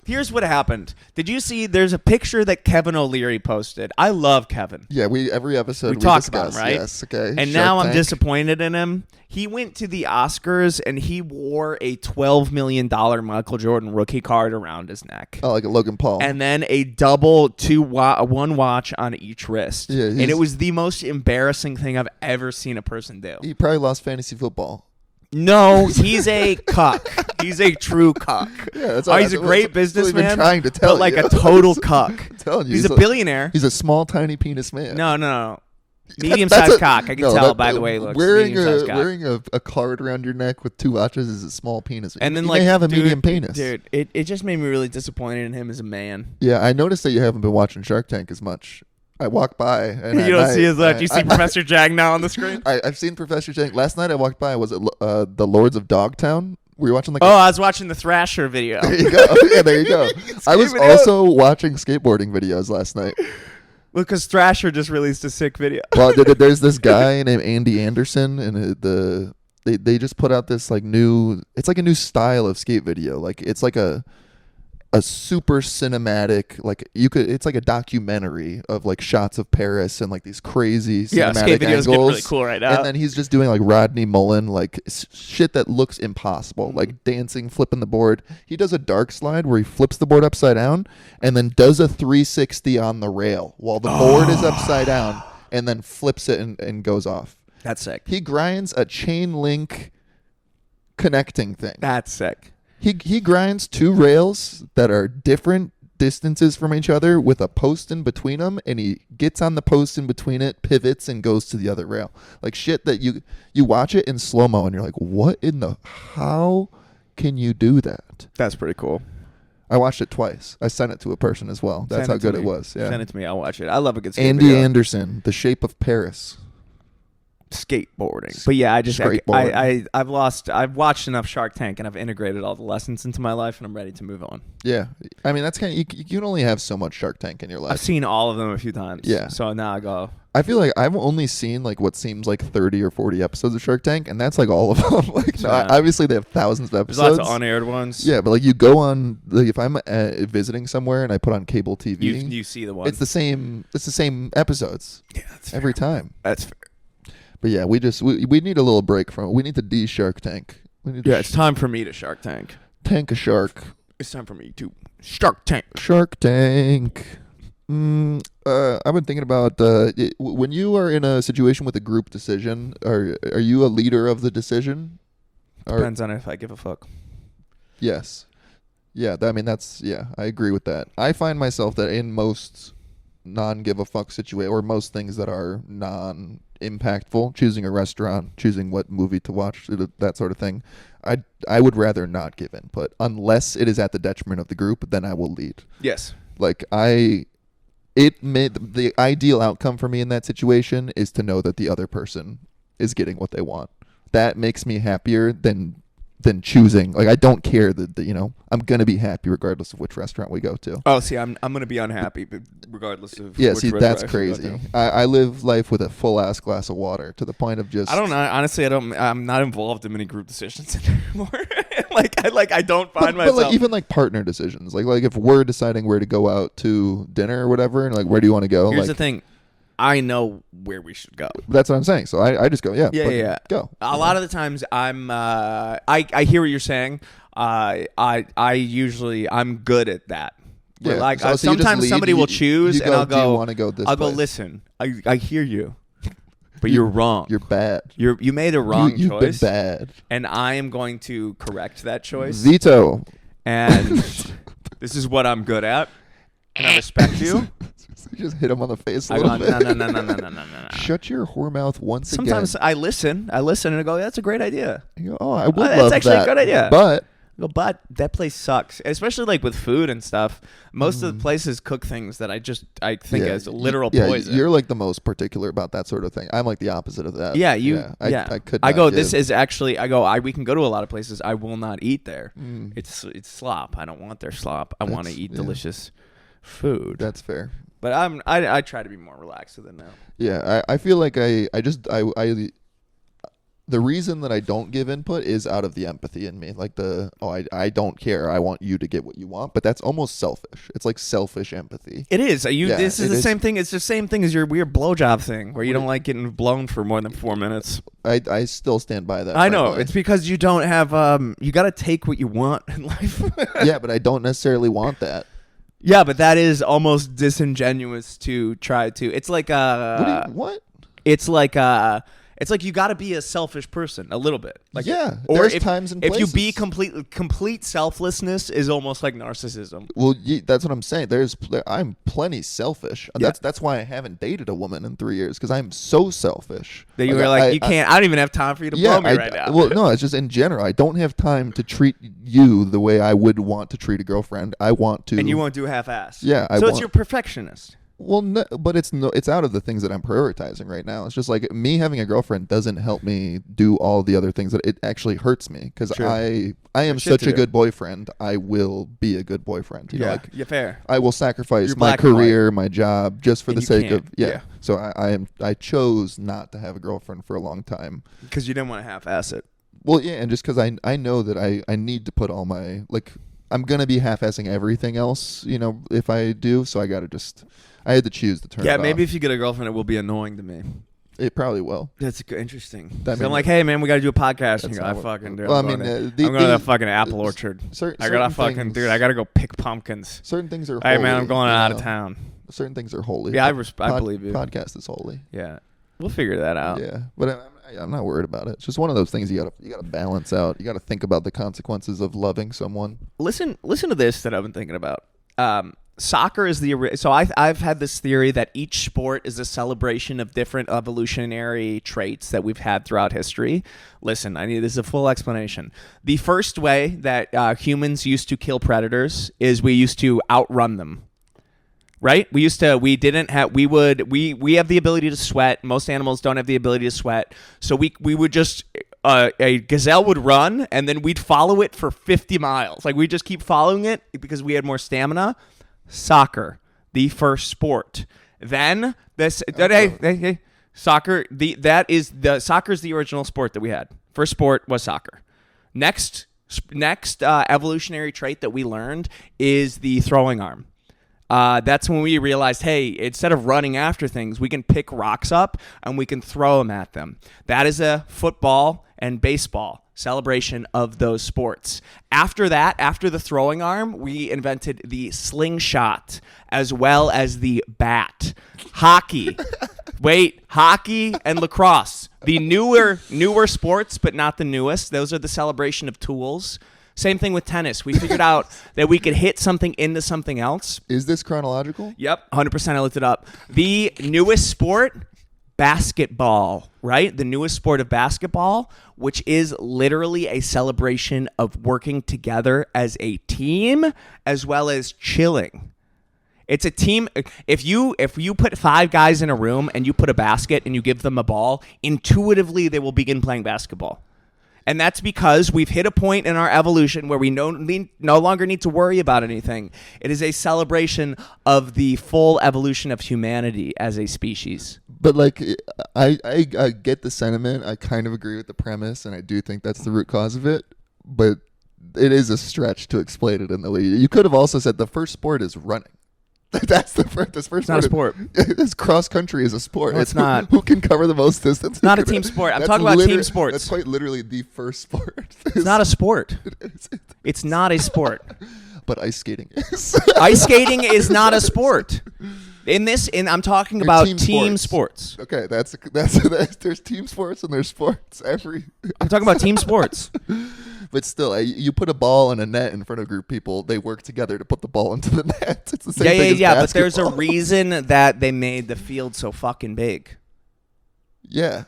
Here's what happened. Did you see? There's a picture that Kevin O'Leary posted. I love Kevin. Yeah, every episode we talk discuss, about him, right? Yes, okay. And Shark now I'm Tank. disappointed in him. He went to the Oscars and he wore a $12 million Michael Jordan rookie card around his neck. Oh, like a Logan Paul. And then a double one watch on each wrist. Yeah, and it was the most embarrassing thing I've ever seen a person do. He probably lost fantasy football. No, he's a cuck. He's a true cuck. Yeah, that's he's a great businessman. Been trying to tell but like you. a total cuck. I'm telling you, He's a billionaire. He's a small, tiny penis man. No. Medium-sized cock. I can tell by the way he looks. Wearing a a card around your neck with two watches is a small penis. And then you like may have a medium penis. Dude, it just made me really disappointed in him as a man. Yeah, I noticed that you haven't been watching Shark Tank as much. I walk by and you don't see his left. You see Professor Jag now on the screen. I've seen Professor Jag. Last night I walked by. Was it the Lords of Dogtown? Were you watching I was watching the Thrasher video. There you go. Yeah, there you go. I was also watching skateboarding videos last night. Well, because Thrasher just released a sick video. Well, there's this guy named Andy Anderson, and they just put out this like new. It's like a new style of skate video. Like it's like a super cinematic, like it's like a documentary of like shots of Paris and like these crazy cinematic skate videos angles. get really cool right now. And then he's just doing like Rodney Mullen, like shit that looks impossible, like dancing, flipping the board. He does a dark slide where he flips the board upside down and then does a 360 on the rail while the board is upside down and then flips it and goes off. That's sick. He grinds a chain link connecting thing. That's sick. He grinds two rails that are different distances from each other with a post in between them, and he gets on the post in between it, pivots, and goes to the other rail. Like shit that you watch it in slow-mo, and you're like, how can you do that? That's pretty cool. I watched it twice. I sent it to a person as well. That's how good it was. Yeah. Send it to me. I'll watch it. I love a good skate Andy video. Anderson, The Shape of Paris. Skateboarding. But yeah, I've watched enough Shark Tank and I've integrated all the lessons into my life and I'm ready to move on. Yeah. I mean, that's kind of, you can only have so much Shark Tank in your life. I've seen all of them a few times. Yeah. So now I go. I feel like I've only seen like what seems like 30 or 40 episodes of Shark Tank, and that's like all of them. Like, no, obviously they have thousands of episodes. There's lots of unaired ones. Yeah, but like you go on, like if I'm visiting somewhere and I put on cable TV, you see the one. It's the same episodes. Yeah, that's every fair. time. That's fair. But yeah, we need a little break from it. We need to de-Shark Tank. It's time for me to Shark Tank. Tank a shark. It's time for me to Shark Tank. Shark Tank. I've been thinking about when you are in a situation with a group decision, are you a leader of the decision? Depends on if I give a fuck. Yes. Yeah, I agree with that. I find myself that in most non-give a fuck situation, or most things that are non-impactful, choosing a restaurant, choosing what movie to watch, that sort of thing, I would rather not give input unless it is at the detriment of the group. Then I will lead. Yes. Like it made the ideal outcome for me in that situation is to know that the other person is getting what they want. That makes me happier than choosing. Like I don't care that I'm gonna be happy regardless of which restaurant we go to. Oh, see, I'm gonna be unhappy, but regardless of. Yeah, which see, restaurant that's I go crazy. to. I live life with a full ass glass of water to the point of just. I don't know. Honestly, I'm not involved in many group decisions anymore. I don't find myself. But like even like partner decisions, like if we're deciding where to go out to dinner or whatever, and like where do you want to go? Here's like, the thing. I know where we should go. That's what I'm saying. So I just go, Yeah. go. A lot of the times I hear what you're saying. I'm good at that. Yeah. Like So you just sometimes lead, somebody will choose, you and I'll do you go. want to go this I'll go. place? Listen, I hear you, but you're wrong. You're bad. You made a wrong You've choice, been bad. and I am going to correct that choice. Veto. And this is what I'm good at, and I respect you. You just hit him on the face a I little go, bit. no. Shut your whore mouth once Sometimes again. I listen, and I go, that's a great idea. You go, oh, I would That's love actually that. a good idea. But I go, but that place sucks, especially like with food and stuff. Most of the places cook things that I think as literal poison. You're like the most particular about that sort of thing. I'm like the opposite of that. Yeah, I could. I not go. give. This is actually. I go. We can go to a lot of places. I will not eat there. Mm. It's slop. I don't want their slop. I want to eat yeah. delicious food. That's fair. But I try to be more relaxed with it now. Yeah, I feel like I the reason that I don't give input is out of the empathy in me. Like I don't care. I want you to get what you want, but that's almost selfish. It's like selfish empathy. It is. Yeah, This is it the same thing. It's the same thing as your weird blowjob thing, where you don't like getting blown for more than 4 minutes. I still stand by that. I know. frankly. It's because you don't have. You got to take what you want in life. Yeah, but I don't necessarily want that. Yeah, but that is almost disingenuous to try to. It's like What? It's like you got to be a selfish person a little bit. Like Yeah, or there's if, times and if you be places. complete selflessness is almost like narcissism. Well, that's what I'm saying. I'm plenty selfish. Yeah. That's why I haven't dated a woman in 3 years because I'm so selfish. That you were like, you can't. I don't even have time for you to blow me right now. Well, no, it's just in general. I don't have time to treat you the way I would want to treat a girlfriend. I want to, and you won't do half-ass. Yeah, so it's your perfectionist. Well, no, but it's out of the things that I'm prioritizing right now. It's just like me having a girlfriend doesn't help me do all the other things that it actually hurts me because I am such a good boyfriend. I will be a good boyfriend. You know, like, yeah, fair. I will sacrifice You're my black and career, my job, just for And the you sake can't. of Yeah. So I chose not to have a girlfriend for a long time. Because you didn't want to half-ass it. Well, yeah, and just because I know that I need to put all my I'm gonna be half-assing everything else, if I do. So I had to choose to turn. Yeah, it maybe off. if you get a girlfriend, it will be annoying to me. It probably will. That's interesting. That So I'm mean- like, hey man, we got to do a podcast. And That's you go, I not what- fucking do. Well, I'm I mean, going the- to the fucking apple orchard. I gotta fucking dude. I gotta go pick pumpkins. Certain things are. Hey holy, man, I'm going you out of know? town. Certain things are holy. Yeah, I believe you. Podcast is holy. Yeah, we'll figure that out. Yeah, but I'm not worried about it. It's just one of those things you gotta balance out. You gotta think about the consequences of loving someone. Listen to this that I've been thinking about. Soccer is so I've had this theory that each sport is a celebration of different evolutionary traits that we've had throughout history. Listen, this is a full explanation. The first way that humans used to kill predators is we used to outrun them. Right? We have the ability to sweat. Most animals don't have the ability to sweat. So we would just a gazelle would run and then we'd follow it for 50 miles. Like we just keep following it because we had more stamina. Soccer, the first sport. Then soccer. Soccer is the original sport that we had. First sport was soccer. Next evolutionary trait that we learned is the throwing arm. That's when we realized, hey, instead of running after things, we can pick rocks up and we can throw them at them. That is a football and baseball celebration of those sports. After that, after the throwing arm, we invented the slingshot as well as the bat. Hockey. Hockey and lacrosse. The newer sports, but not the newest. Those are the celebration of tools. Same thing with tennis. We figured out that we could hit something into something else. Is this chronological? Yep, 100%. I looked it up. The newest sport, basketball, right? The newest sport of basketball, which is literally a celebration of working together as a team as well as chilling. It's a team. If you put 5 guys in a room and you put a basket and you give them a ball, intuitively they will begin playing basketball. And that's because we've hit a point in our evolution where we no longer need to worry about anything. It is a celebration of the full evolution of humanity as a species. But like, I get the sentiment. I kind of agree with the premise, and I do think that's the root cause of it. But it is a stretch to explain it in the way you could have also said the first sport is running. That's the first. It's not a sport. This cross country is a sport. No, it's not. Who can cover the most distance? It's not a team sport. I'm talking about team sports. That's quite literally the first sport. It's not a sport. It's not a sport. But ice skating is. Ice skating is not a sport. I'm talking about team sports. Okay, that's there's team sports and there's sports. I'm talking about team sports. But still, you put a ball in a net in front of a group of people, they work together to put the ball into the net. It's the same thing as basketball. But there's a reason that they made the field so fucking big. Yeah.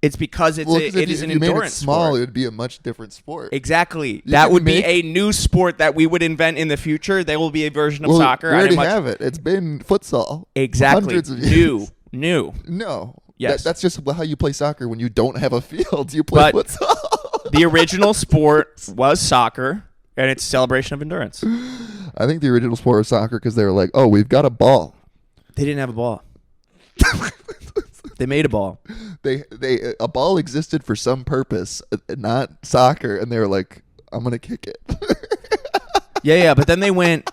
It's because it is an endurance sport. If you made it small, it would be a much different sport. Exactly. That would be a new sport that we would invent in the future. There will be a version of soccer. We already have it. It's been futsal. Exactly. Hundreds of years. New. No. Yes. That's just how you play soccer when you don't have a field. You play futsal. The original sport was soccer, and it's a celebration of endurance. I think the original sport was soccer because they were like, oh, we've got a ball. They didn't have a ball. They made a ball. A ball existed for some purpose, not soccer, and they were like, I'm going to kick it. Yeah, but then they went...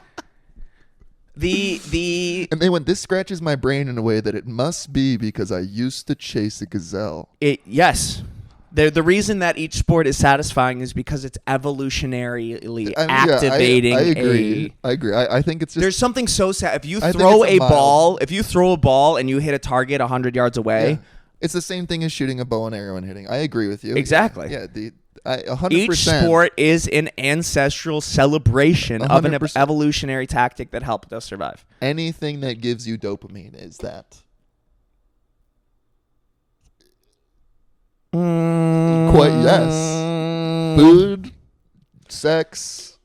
And they went, this scratches my brain in a way that it must be because I used to chase a gazelle. Yes. The reason that each sport is satisfying is because it's evolutionarily activating. I agree. I think it's just... There's something so sad. If you throw a ball and you hit a target 100 yards away... It's the same thing as shooting a bow and arrow and hitting. I agree with you. Exactly. Yeah, 100%. Each sport is an ancestral celebration 100%. Of an evolutionary tactic that helped us survive. Anything that gives you dopamine is that. Quite yes. Food, sex,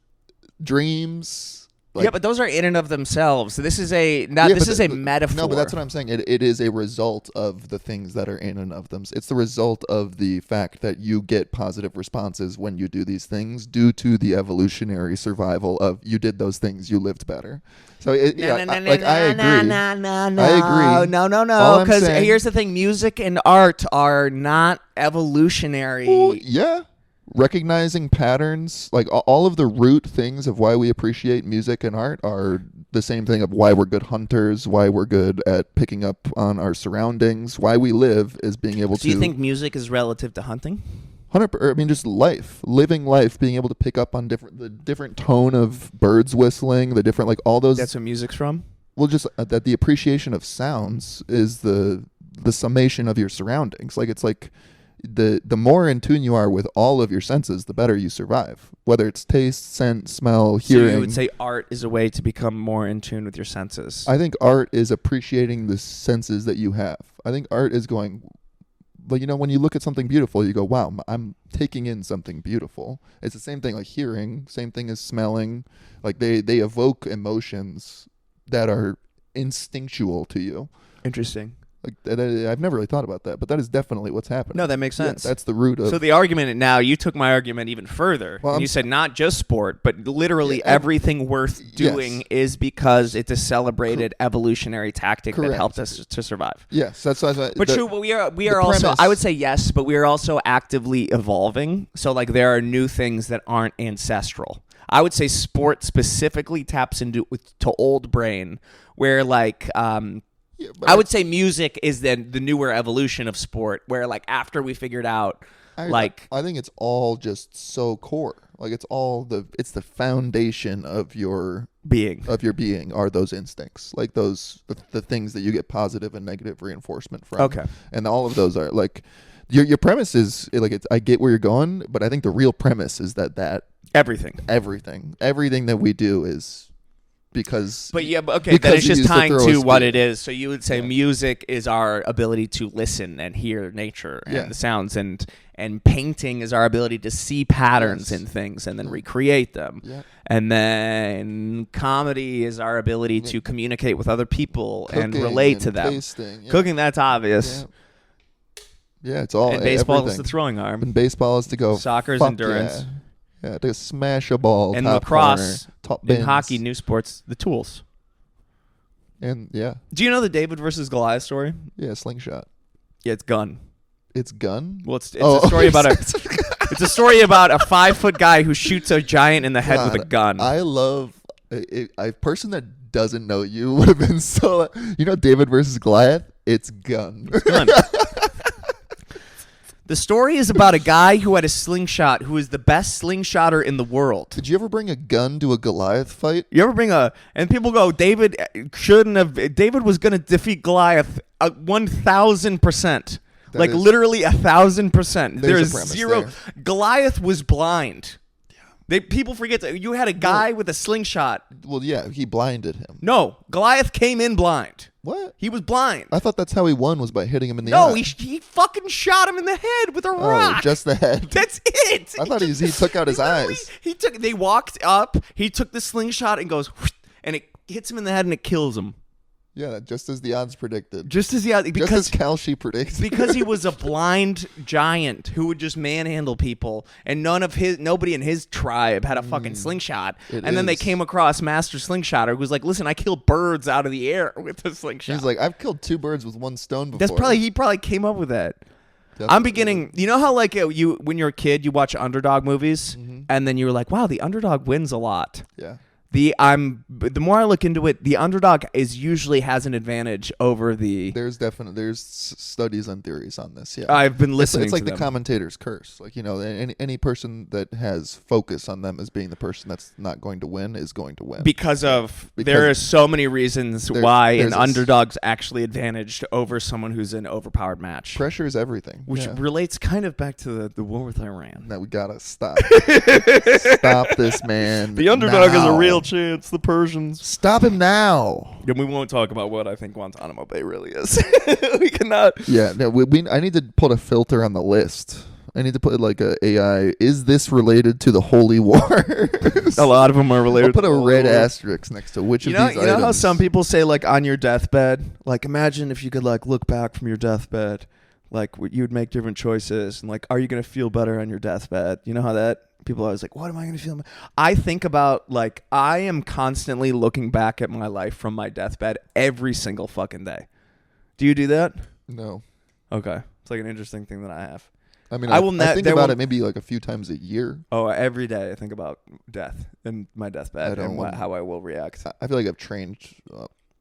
dreams. Like, but those are in and of themselves. This is a metaphor. No, but that's what I'm saying. It is a result of the things that are in and of them. It's the result of the fact that you get positive responses when you do these things due to the evolutionary survival of you did those things, you lived better. So I agree. I agree. No. Because here's the thing: music and art are not evolutionary. Well, yeah. Recognizing patterns, like all of the root things of why we appreciate music and art are the same thing of why we're good hunters, why we're good at picking up on our surroundings, why we live is being able to... Do you think music is relative to hunting? Just living life, being able to pick up on the different tone of birds whistling, the different, like all those... That's where music's from? Well, just that the appreciation of sounds is the summation of your surroundings. Like, it's like... The more in tune you are with all of your senses, the better you survive. Whether it's taste, scent, smell, hearing. So you would say art is a way to become more in tune with your senses. I think art is appreciating the senses that you have. I think art is going, like, when you look at something beautiful, you go, wow, I'm taking in something beautiful. It's the same thing like hearing, same thing as smelling. Like they evoke emotions that are instinctual to you. Interesting. Like I've never really thought about that, but that is definitely what's happening. No, that makes sense. Yeah, that's the root of... So the argument now, you took my argument even further. Well, and you said not just sport, but literally everything worth doing is because it's a celebrated evolutionary tactic that helped us to survive. Yes, that's what But true, we are also, I would say yes, but we are also actively evolving. So like there are new things that aren't ancestral. I would say sport specifically taps into to old brain, where like... I would say music is then the newer evolution of sport, where like after we figured out, I think it's all just so core. Like it's the foundation of your being are those instincts, like those the things that you get positive and negative reinforcement from. Okay, and all of those are like your premise is like I get where you're going, but I think the real premise is that everything that we do is because. But yeah, but okay, because then it's he just used to tying throw a to what spear. it is. So you would say music is our ability to listen and hear nature and the sounds, and painting is our ability to see patterns in things and then recreate them. Yeah. And then comedy is our ability to communicate with other people and Cooking relate to and them. tasting, Cooking, that's obvious. Yeah, it's all. And baseball everything. is the throwing arm. And baseball is to go. Soccer's fuck endurance. Yeah, to smash a ball. And top lacrosse, corner, top in bins. hockey, new sports, the tools. And Do you know the David versus Goliath story? slingshot. Yeah, it's gun. It's gun. Well, it's a story about it's a story about a 5-foot guy who shoots a giant in the head with a gun. I love a person that doesn't know you would have been so. David versus Goliath. It's gun. Gun. The story is about a guy who had a slingshot, who is the best slingshotter in the world. Did you ever bring a gun to a Goliath fight? You ever and people go, David was going to defeat Goliath 1,000%. Like literally 1,000%. There is zero. there. Goliath was blind. People forget that you had a guy with a slingshot. Well, yeah, he blinded him. No, Goliath came in blind. What? He was blind. I thought that's how he won, was by hitting him in the eye. No, he fucking shot him in the head with a rock. Oh, just the head. That's it. I thought he took out his eyes. They walked up. He took the slingshot and goes, whoosh, and it hits him in the head and it kills him. Yeah, just as the odds predicted. Just as Kalshi predicted. Because he was a blind giant who would just manhandle people, and nobody in his tribe had a fucking slingshot. Then they came across Master Slingshotter, who was like, "Listen, I kill birds out of the air with a slingshot." He's like, "I've killed 2 birds with 1 stone before." He probably came up with that. Definitely. I'm beginning. You know how like you when you're a kid, you watch underdog movies, and then you're like, "Wow, the underdog wins a lot." Yeah. The more I look into it, the underdog usually has an advantage over the. There's studies and theories on this. Yeah, I've been listening. It's like to the them. commentator's curse. Like any person that has focus on them as being the person that's not going to win is going to win because there are so many reasons why an underdog's actually advantaged over someone who's an overpowered match. Pressure is everything, which relates kind of back to the war with Iran. That we gotta stop. Stop this man. The underdog is a real chance. The Persians. Stop him now. And we won't talk about what I think Guantanamo Bay really is. We cannot. Yeah, no, I need to put a filter on the list. I need to put like a AI. Is this related to the Holy War? A lot of them are related. I'll put a red asterisk next to which of these items. You know how some people say like on your deathbed, like imagine if you could like look back from your deathbed, like you would make different choices, and like are you gonna feel better on your deathbed? You know how that. People are always like, what am I going to feel? I think about, like, I am constantly looking back at my life from my deathbed every single fucking day. Do you do that? No. Okay. It's like an interesting thing that I have. I mean, I think about it maybe like a few times a year. Oh, every day I think about death and my deathbed and how I will react. I feel like I've trained...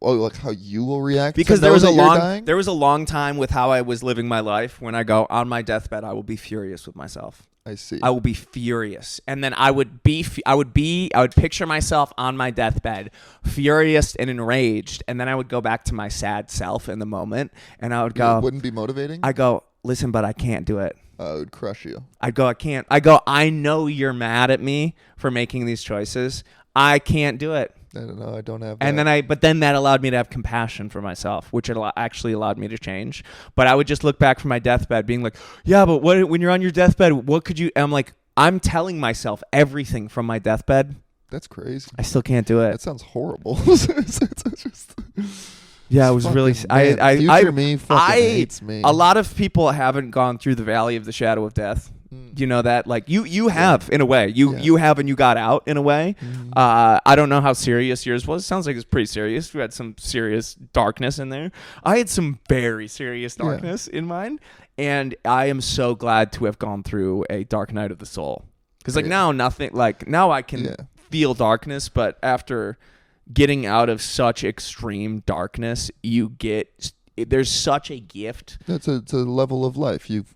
like how you will react? Because there was a long time with how I was living my life when I go on my deathbed, I will be furious with myself. I see. I will be furious, and then I would picture myself on my deathbed, furious and enraged, and then I would go back to my sad self in the moment, and I would go. It wouldn't be motivating. I go, listen, but I can't do it. It would crush you. I go, I can't. I go, I know you're mad at me for making these choices. I can't do it. I don't know. I don't have that. And then that allowed me to have compassion for myself, which actually allowed me to change. But I would just look back from my deathbed being like, yeah, but when you're on your deathbed, what could you... I'm like, I'm telling myself everything from my deathbed. That's crazy. I still can't do it. That sounds horrible. Yeah, it was really... Future me fucking hates me. A lot of people haven't gone through the valley of the shadow of death. You know that? Like, you have, in a way. You have, and you got out, in a way. Mm-hmm. I don't know how serious yours was. Sounds like it's pretty serious. We had some serious darkness in there. I had some very serious darkness in mine. And I am so glad to have gone through a dark night of the soul. Because, like, now I can feel darkness, but after getting out of such extreme darkness, there's such a gift. It's a level of life. You've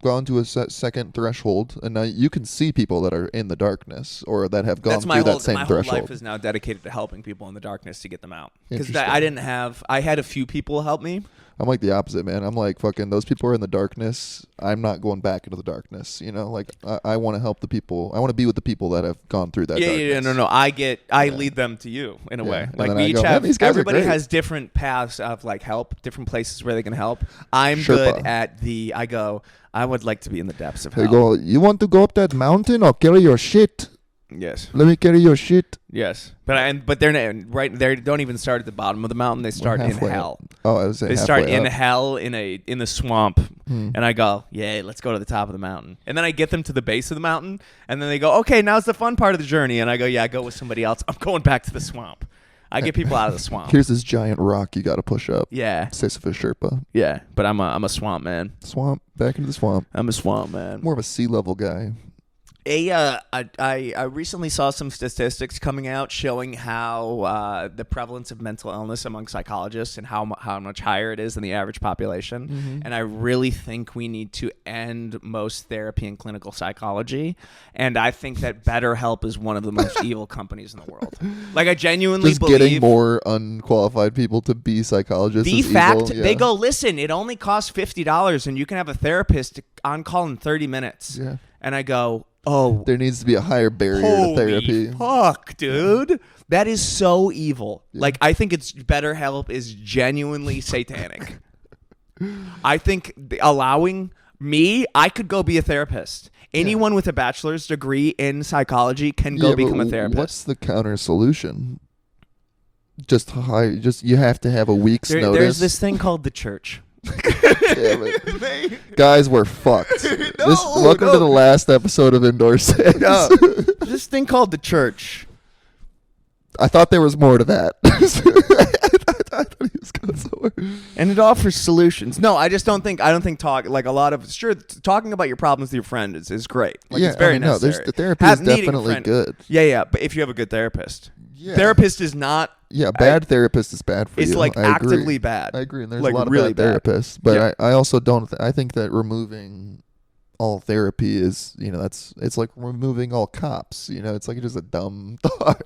gone to a second threshold, and now you can see people that are in the darkness or that have gone through that same threshold. My whole life is now dedicated to helping people in the darkness to get them out. Because I had a few people help me. I'm like the opposite, man. I'm like, fucking, those people are in the darkness. I'm not going back into the darkness. You know, like I want to help the people. I want to be with the people that have gone through that. Yeah, darkness. no. I lead them to you in a way. And Like then we I each go, "Man, have. these guys are Everybody great." has different paths of like help, different places where they can help. I'm Sherpa. good at the. I would like to be in the depths of They help. go, you want to go up that mountain? I'll carry your shit. Yes. Let me carry your shit. Yes. But they're not, right. They don't even start at the bottom of the mountain. They start in halfway hell. up. Oh, I was saying They start halfway in up. hell in the swamp, and I go, yeah, let's go to the top of the mountain, and then I get them to the base of the mountain, and then they go, okay, now's the fun part of the journey, and I go, yeah, go with somebody else. I'm going back to the swamp. I get people out of the swamp. Here's this giant rock you got to push up. Yeah, Sisyphus Sherpa. yeah, but I'm a swamp man. Swamp. Back into the swamp. I'm a swamp man. More of a sea level guy. I recently saw some statistics coming out showing how the prevalence of mental illness among psychologists and how much higher it is than the average population. And I really think we need to end most therapy and clinical psychology. And I think that BetterHelp is one of the most evil companies in the world. Like, I genuinely Just believe getting more unqualified people to be psychologists. the is fact evil. Yeah. they go, listen, it only costs $50 and you can have a therapist on call in 30 minutes. Yeah. And I go, oh, There needs to be a higher barrier to holy therapy. fuck, dude. That is so evil. Like, I think it's BetterHelp is genuinely satanic. I think allowing me, I could go be a therapist. Anyone with a bachelor's degree in psychology can go Yeah, become but a therapist. What's the counter solution? Just you have to have a week's notice. There's this thing called the church. Damn it. Guys, we're fucked. Welcome no. to the last episode of Indoor Sex. No, this thing called the church. I thought there was more to that. I thought he was going somewhere. And it offers solutions. No, I don't think talk like a lot of talking about your problems with your friend is great. Like, it's very necessary. The therapy is Needing a definitely friend- good. Yeah, but if you have a good therapist. Yeah. Therapist is not Yeah, bad therapist is bad for you. it's like I agree. actively bad. I agree, and there's Like, a lot of really bad bad. therapists. But Yeah. I also don't. I think that removing all therapy is, it's like removing all cops. It's like just a dumb thought.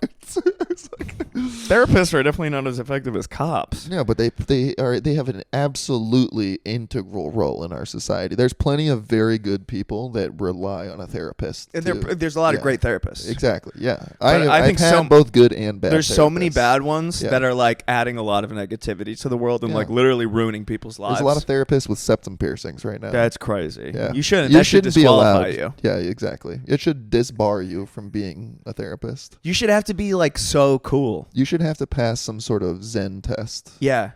It's like, Therapists are definitely not as effective as cops. yeah, but they have an absolutely integral role in our society. There's plenty of very good people that rely on a therapist. And to- there's a lot of yeah. great therapists. Exactly. Yeah, But I think I've had both good and bad. There's so many therapists. bad ones Yeah. that are like adding a lot of negativity to the world and Yeah. like literally ruining people's lives. There's a lot of therapists with septum piercings right now. That's crazy. Yeah. You shouldn't. You That should shouldn't be disqualify allowed. you. Yeah, exactly. It should disbar you from being a therapist. You should have to be like so cool. You should have to pass some sort of Zen test. Yeah.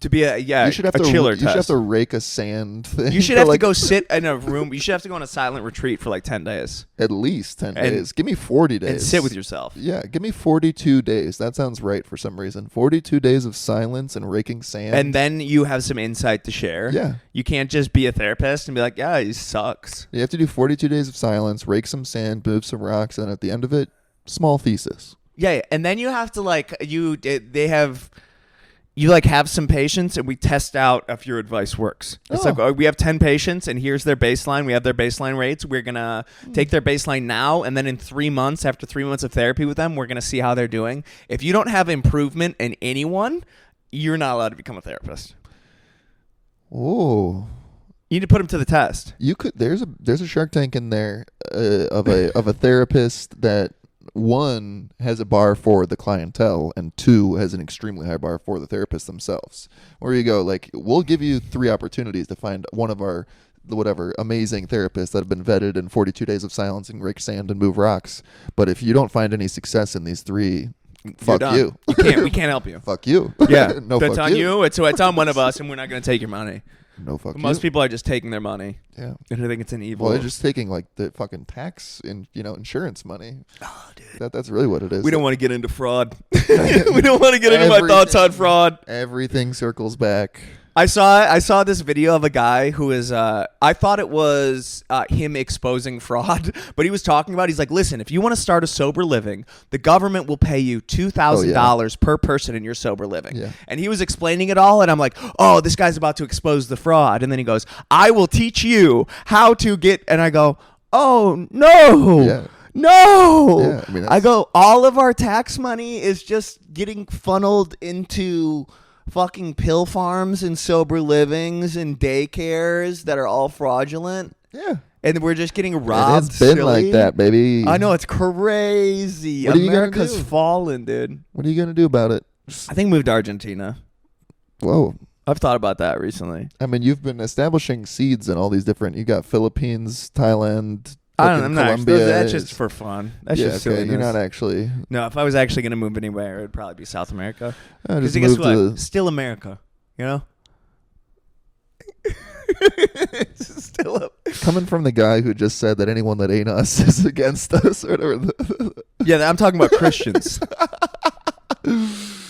To be You should have a to. chiller You should have test. to rake a sand thing. You should for have to like go sit in a room. You should have to go on a silent retreat for like 10 days at least 10 and- days. Give me 40 days and sit with yourself. Yeah, give me 42 days. That sounds right for some reason. 42 days of silence and raking sand. And then you have some insight to share. Yeah. You can't just be a therapist and be like, yeah, he sucks. You have to do 42 days of silence, rake some sand, move some rocks, and at the end of it, small thesis. Yeah. And then you have to like, you have some patients and we test out if your advice works. It's Oh. like, we have 10 patients and here's their baseline. We have their baseline rates. We're going to take their baseline now. And then in 3 months, after 3 months of therapy with them, we're going to see how they're doing. If you don't have improvement in anyone, you're not allowed to become a therapist. Oh. You need to put them to the test. You could. There's a Shark Tank in there of a therapist that, one, has a bar for the clientele, and two, has an extremely high bar for the therapists themselves. Where you go, like, we'll give you 3 opportunities to find one of our whatever amazing therapists that have been vetted in 42 days of silence and rake sand and move rocks. But if you don't find any success in these 3, fuck done. you. We can't help you. Fuck you. Yeah. No, That's fuck on you. It's on one of us, and we're not going to take your money. No, fuck Most you. people are just taking their money. Yeah. And I think it's an evil. Well, they're just taking like the fucking tax and insurance money. Oh, dude. That's really what it is. We don't want to get into fraud. We don't want to get into my Everything. thoughts on fraud. Everything circles back. I saw this video of a guy who is I thought it was him exposing fraud, but he was talking about, he's like, listen, if you want to start a sober living, the government will pay you $2,000 per person in your sober living. Yeah. And he was explaining it all, and I'm like, oh, this guy's about to expose the fraud. And then he goes, I will teach you how to get, and I go, oh no. Yeah. No. Yeah, I mean, I go, all of our tax money is just getting funneled into fucking pill farms and sober livings and daycares that are all fraudulent. Yeah. And we're just getting robbed. It's been silly. like that, baby. I know, it's crazy. What are you gonna America's do? fallen, dude. What are you gonna do about it? I think move to Argentina. Whoa. I've thought about that recently. I mean, you've been establishing seeds in all these different. You got Philippines, Thailand. I'm not. Colombia. That's just for fun. That's yeah, just okay. silliness. You're not actually. No, if I was actually going to move anywhere, it would probably be South America. Just Because guess move what? Still America, you know? It's still up. coming from the guy who just said that anyone that ain't us is against us or whatever. Yeah, I'm talking about Christians.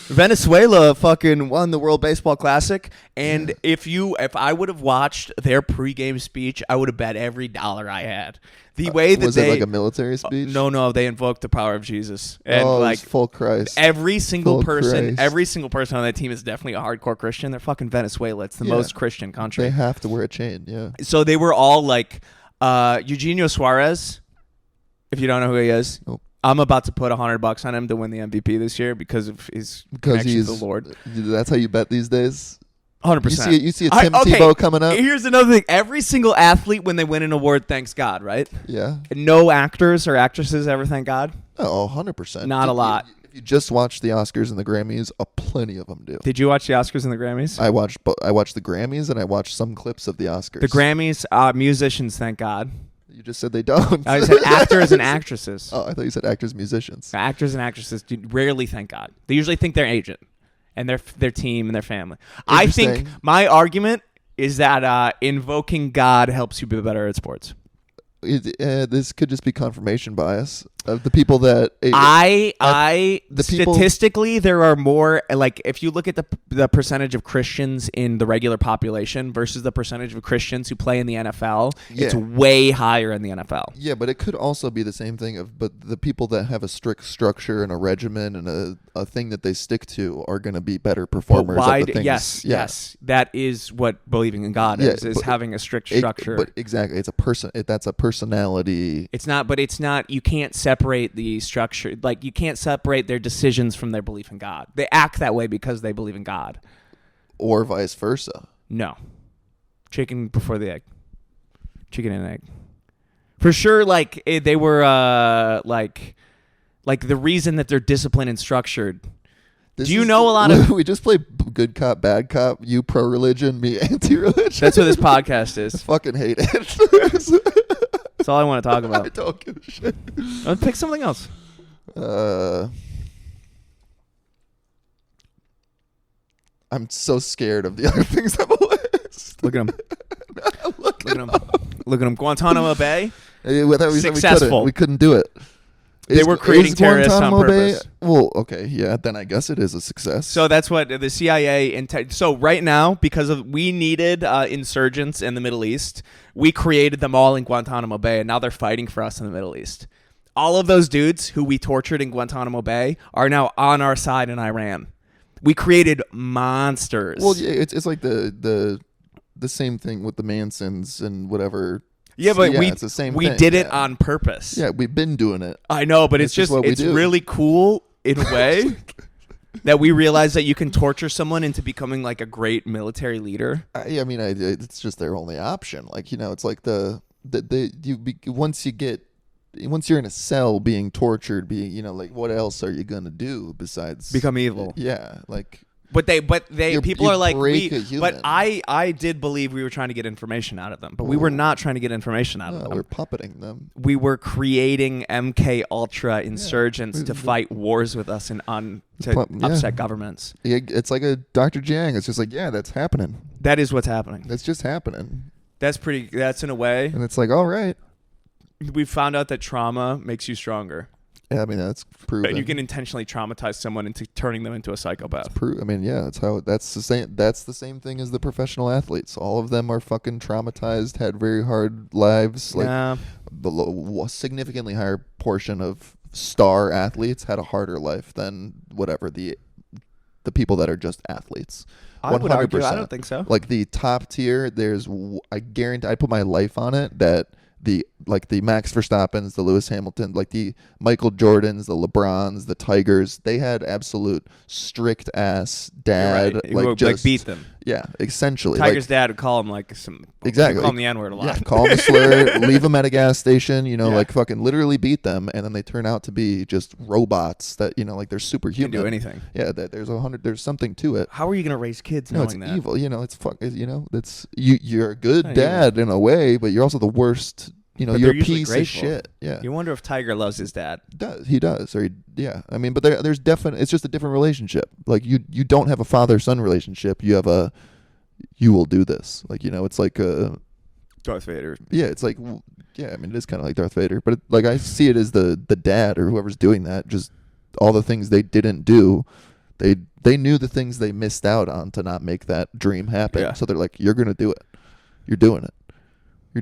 Venezuela fucking won the World Baseball Classic, and if I would have watched their pregame speech, I would have bet every dollar I had. The way that was it like a military speech? No, they invoked the power of Jesus, and oh, like full Christ. every single Full person, Christ. every single person on that team is definitely a hardcore Christian. They're fucking Venezuela. It's the most Christian country. They have to wear a chain. Yeah. So they were all like Eugenio Suarez. If you don't know who he is, Nope. I'm about to put $100 on him to win the MVP this year because of his connection to the Lord. That's how you bet these days. 100%. You see a Tim Tebow coming up. Here's another thing. Every single athlete, when they win an award, thanks God, right? Yeah. And no actors or actresses ever thank God. Oh, 100%. Not a lot. If you just watch the Oscars and the Grammys, plenty of them do. Did you watch the Oscars and the Grammys? I watched the Grammys and I watched some clips of the Oscars. The Grammys, musicians, thank God. You just said they don't. I said actors and actresses. Oh, I thought you said actors, musicians. Actors and actresses rarely thank God. They usually thank their agent and their team and their family. I think Interesting. my argument is that invoking God helps you be better at sports. This could just be confirmation bias of the people that the people- Statistically, there are more, like, if you look at the percentage of Christians in the regular population versus the percentage of Christians who play in the NFL, it's Yeah. way higher in the NFL. Yeah, but it could also be the same thing but the people that have a strict structure and a regimen and a thing that they stick to are going to be better performers at the things. Yes, that is what believing in God is having a strict structure. But exactly, it's a person. That's a personality. It's not. You can't separate the structure. Like, you can't separate their decisions from their belief in God. They act that way because they believe in God. Or vice versa. No. Chicken before the egg. Chicken and egg. For sure, like, they were, like the reason that they're disciplined and structured. Do you know a lot of... We just play good cop, bad cop, you pro-religion, me anti-religion. That's what this podcast I is. fucking hate it. That's all I want to talk I about. don't give a shit. Let's pick something else. I'm so scared of the other things on the list. Look at him. Look at him. Look at him. Guantanamo Bay. Successful. We couldn't do it. They were creating terrorists on Guantanamo purpose. Bay, well, okay, yeah, then I guess it is a success. So that's what the CIA so right now, because we needed insurgents in the Middle East, we created them all in Guantanamo Bay, and now they're fighting for us in the Middle East. All of those dudes who we tortured in Guantanamo Bay are now on our side in Iran. We created monsters. Well, yeah, it's like the same thing with the Mansons and whatever. Yeah, but it's the same we thing. did it on purpose. Yeah, we've been doing it. I know, but it's just what we it's do. really cool in a way that we realize that you can torture someone into becoming like a great military leader. I mean, it's just their only option. Like, it's like once you're in a cell being tortured, like, what else are you gonna do besides Become evil? Yeah, like. But people are like, but I did believe we were trying to get information out of them, but we were not trying to get information out of them. We're puppeting them. We were creating MK Ultra insurgents to fight wars with us and upset governments. Yeah, it's like a Dr. Jiang. It's just like, yeah, that's happening. That is what's happening. That's just happening. That's in a way. And it's like, all right. We found out that trauma makes you stronger. Yeah, I mean, that's proven. But you can intentionally traumatize someone into turning them into a psychopath. I mean, yeah, that's the same thing as the professional athletes. All of them are fucking traumatized, had very hard lives. Like, significantly higher portion of star athletes had a harder life than whatever the people that are just athletes. I would argue. I don't think so. Like, the top tier, I guarantee, I put my life on it that the like the Max Verstappens, the Lewis Hamilton, like the Michael Jordans, the LeBrons, the Tigers. They had absolute strict ass dad, You're right. Who would, just beat them. Yeah, essentially. Tiger's dad would call him Exactly. Call him the N-word a lot. Yeah, call them a slur, leave them at a gas station, Yeah. like fucking literally beat them, and then they turn out to be just robots that, like they're superhuman. Can do anything. Yeah, there's something to it. How are you gonna raise kids No, it's knowing that? evil. It's you're a good dad in a way, but you're also the worst. But You're they're a usually piece of grateful. shit. Yeah. You wonder if Tiger loves his dad. He does. I mean, but there's definitely, it's just a different relationship. Like you don't have a father-son relationship. You have you will do this. Like, it's like Darth Vader. yeah, it's like, yeah, I mean, it is kind of like Darth Vader, but I see it as the dad or whoever's doing that, just all the things they didn't do. They knew the things they missed out on to not make that dream happen. Yeah. So they're like, you're going to do it. You're doing it.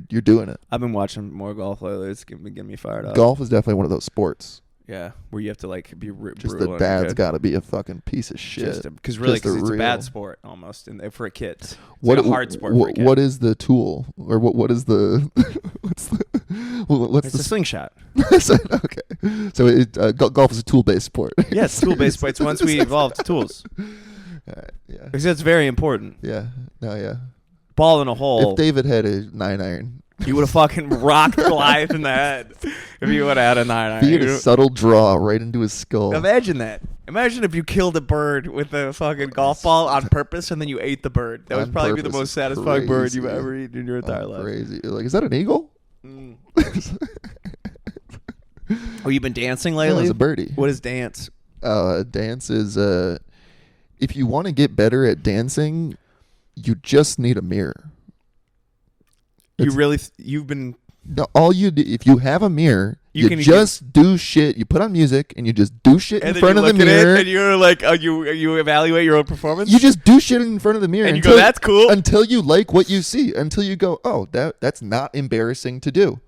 You're doing it. I've been watching more golf lately. It's getting me fired up. Golf is definitely one of those sports. Yeah, where you have to be Just brutal. the dad's got to be a fucking piece of shit. Because really, Just a it's a bad real- sport almost, for a kid. It's What like a hard sport for a kid. What is the tool, or what is the what's It's a slingshot. okay? So golf is a tool-based sport. Yeah, it's tool-based sports. Once we evolved tools, Yeah. because that's very important. Yeah. No. Yeah. Ball in a hole. If David had a 9-iron, You would have fucking rocked Goliath in the head if you would have had a 9-iron. he had a subtle draw right into his skull. Imagine that. Imagine if you killed a bird with a fucking golf ball on purpose and then you ate the bird. That would On probably be the purpose most is satisfying bird you've crazy. ever eaten in your entire life. Crazy. Like, is that an eagle? Mm. Oh, you've been dancing No, lately? it's a birdie. What is dance? Dance is if you want to get better at dancing, you just need a mirror. You've been... No, all you do, if you have a mirror, You you can just do shit. You put on music and you just do shit in And then front you of the look at mirror. it and you're like, you evaluate your own performance? You just do shit in front of the mirror And you go, "That's cool." until you like what you see. Until you go, oh, that's not embarrassing to do.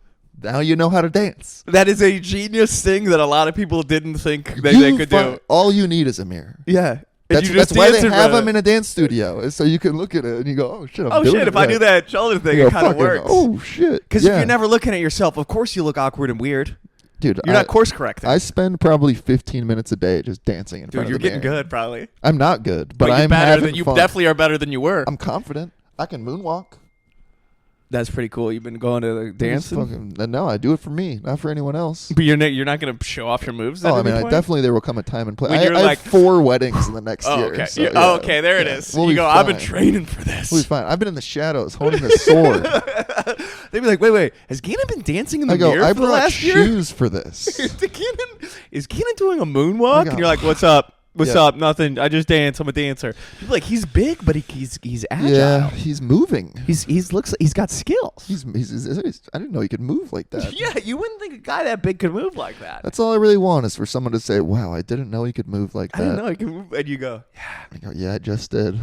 Now you know how to dance. That is a genius thing that a lot of people didn't think they could do. All you need is a mirror. Yeah. That's why they have them in a dance studio, is so you can look at it and you go, oh shit, I'm doing it If I right. do that shoulder thing, You it go, kind of fucking, works. oh shit. Because Yeah. if you're never looking at yourself, of course you look awkward and weird. Dude, You're not course correcting. I spend probably 15 minutes a day just dancing in front Dude, of you're the getting mirror. good, probably. I'm not good, but you're I'm better having than you fun. definitely are better than you were. I'm confident. I can moonwalk. That's pretty cool. You've been going to dancing, No, I do it for me, not for anyone else. but you're not going to show off your moves. At Oh, I any mean, point? definitely there will come a time and place. When I you're have like- 4 weddings in the next Oh, year. okay. So, Yeah, yeah. okay, there it Yeah, is. we'll You be go, I've been fine. training for this. We'll be fine. I've been in the shadows holding a sword. They'd be like, wait, has Gannon been dancing in the I go, mirror I for the brought last year? shoes for this. Is Gannon doing a moonwalk? I go, And you're like, what's up? What's Yeah. up? Nothing. I just dance. I'm a dancer. People are like, he's big, but he's agile. Yeah, he's moving. He's got skills. He's I didn't know he could move like that. Yeah, you wouldn't think a guy that big could move like that. That's all I really want is for someone to say, "Wow, I didn't know he could move like that." I didn't know he could move. And you go, yeah. I go, "Yeah, I just did."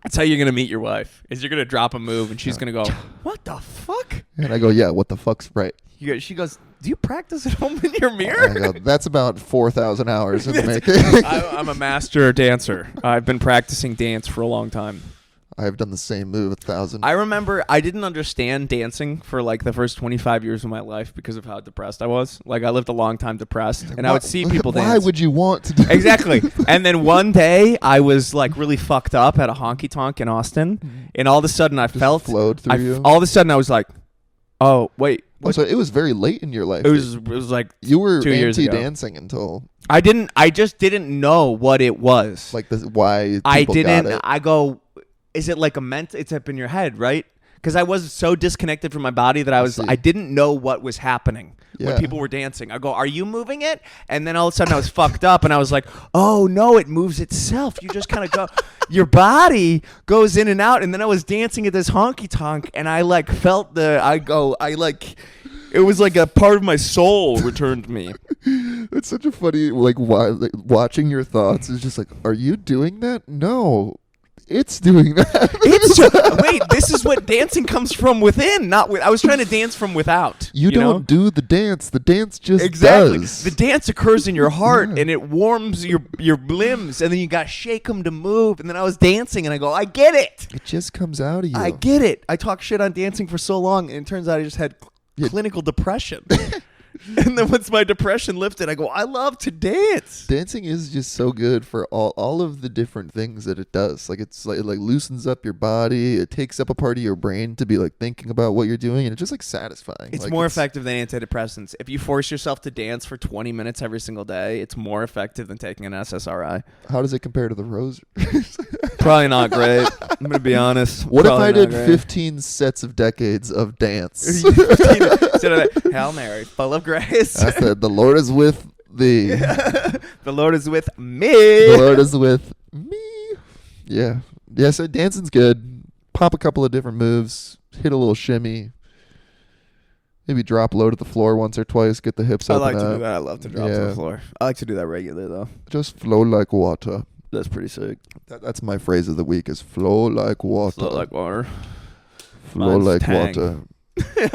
That's how you're gonna meet your wife. Is you're gonna drop a move and she's gonna go, what the fuck? And I go, "Yeah, what the fuck's right?" She goes, do you practice at home in your mirror? I go, "That's about 4,000 hours in the making." I'm a master dancer. I've been practicing dance for a long time. I've done the same move 1,000. I remember I didn't understand dancing for like the first 25 years of my life because of how depressed I was. Like I lived a long time depressed, and I would see people dance. Why would you want to do Exactly. And then one day I was like really fucked up at a honky tonk in Austin, and all of a sudden I felt flowed through you? All of a sudden I was like, oh wait, Oh, so it was very late in your life. it was like you were 2 years ago. anti-dancing until I just didn't know what it was. like this. Why I people got didn't. it. I go, is it like it's up in your head, right? Because I was so disconnected from my body that I didn't know what was happening when Yeah. people were dancing. I go, are you moving it? And then all of a sudden I was fucked up and I was like, oh no, it moves itself. You just kind of go, your body goes in and out. And then I was dancing at this honky tonk and I like felt it was like a part of my soul returned to me. It's such a funny watching your thoughts is just like, are you doing that? No, it's doing that. Wait, this is what dancing comes from within, not with. I was trying to dance from without. You know? don't do the dance. The dance just Exactly. does. The dance occurs in your heart Yeah. and it warms your limbs, and then you got to shake them to move. And then I was dancing, and I go, I get it. It just comes out of you. I get it. I talk shit on dancing for so long, and it turns out I just had clinical depression. And then once my depression lifted, I go, I love to dance. Dancing is just so good for all of the different things that it does. Like it's like it like loosens up your body. It takes up a part of your brain to be like thinking about what you're doing, and it's just like satisfying. It's like, more effective than antidepressants. If you force yourself to dance for 20 minutes every single day, it's more effective than taking an SSRI. How does it compare to the rosary? Probably not great. I'm going to be honest. What if I Probably did not great. 15 sets of decades of dance? Instead of that, Hail Mary, full of grace. I said, the Lord is with thee. The Lord is with me. The Lord is with me. Yeah. Yeah, so dancing's good. Pop a couple of different moves. Hit a little shimmy. Maybe drop low to the floor once or twice. Get the hips I up like and to up. do that. I love to drop to Yeah. the floor. I like to do that regularly, though. Just flow like water. That's pretty sick. That's my phrase of the week is flow like water. Flow like water. Flow Mine's like Tang. water.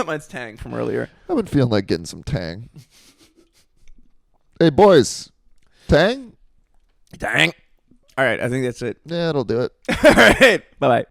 Mine's Tang from earlier. I've been feeling like getting some Tang. Hey, boys. Tang? Tang. All right, I think that's it. Yeah, it'll do it. All right. Bye-bye.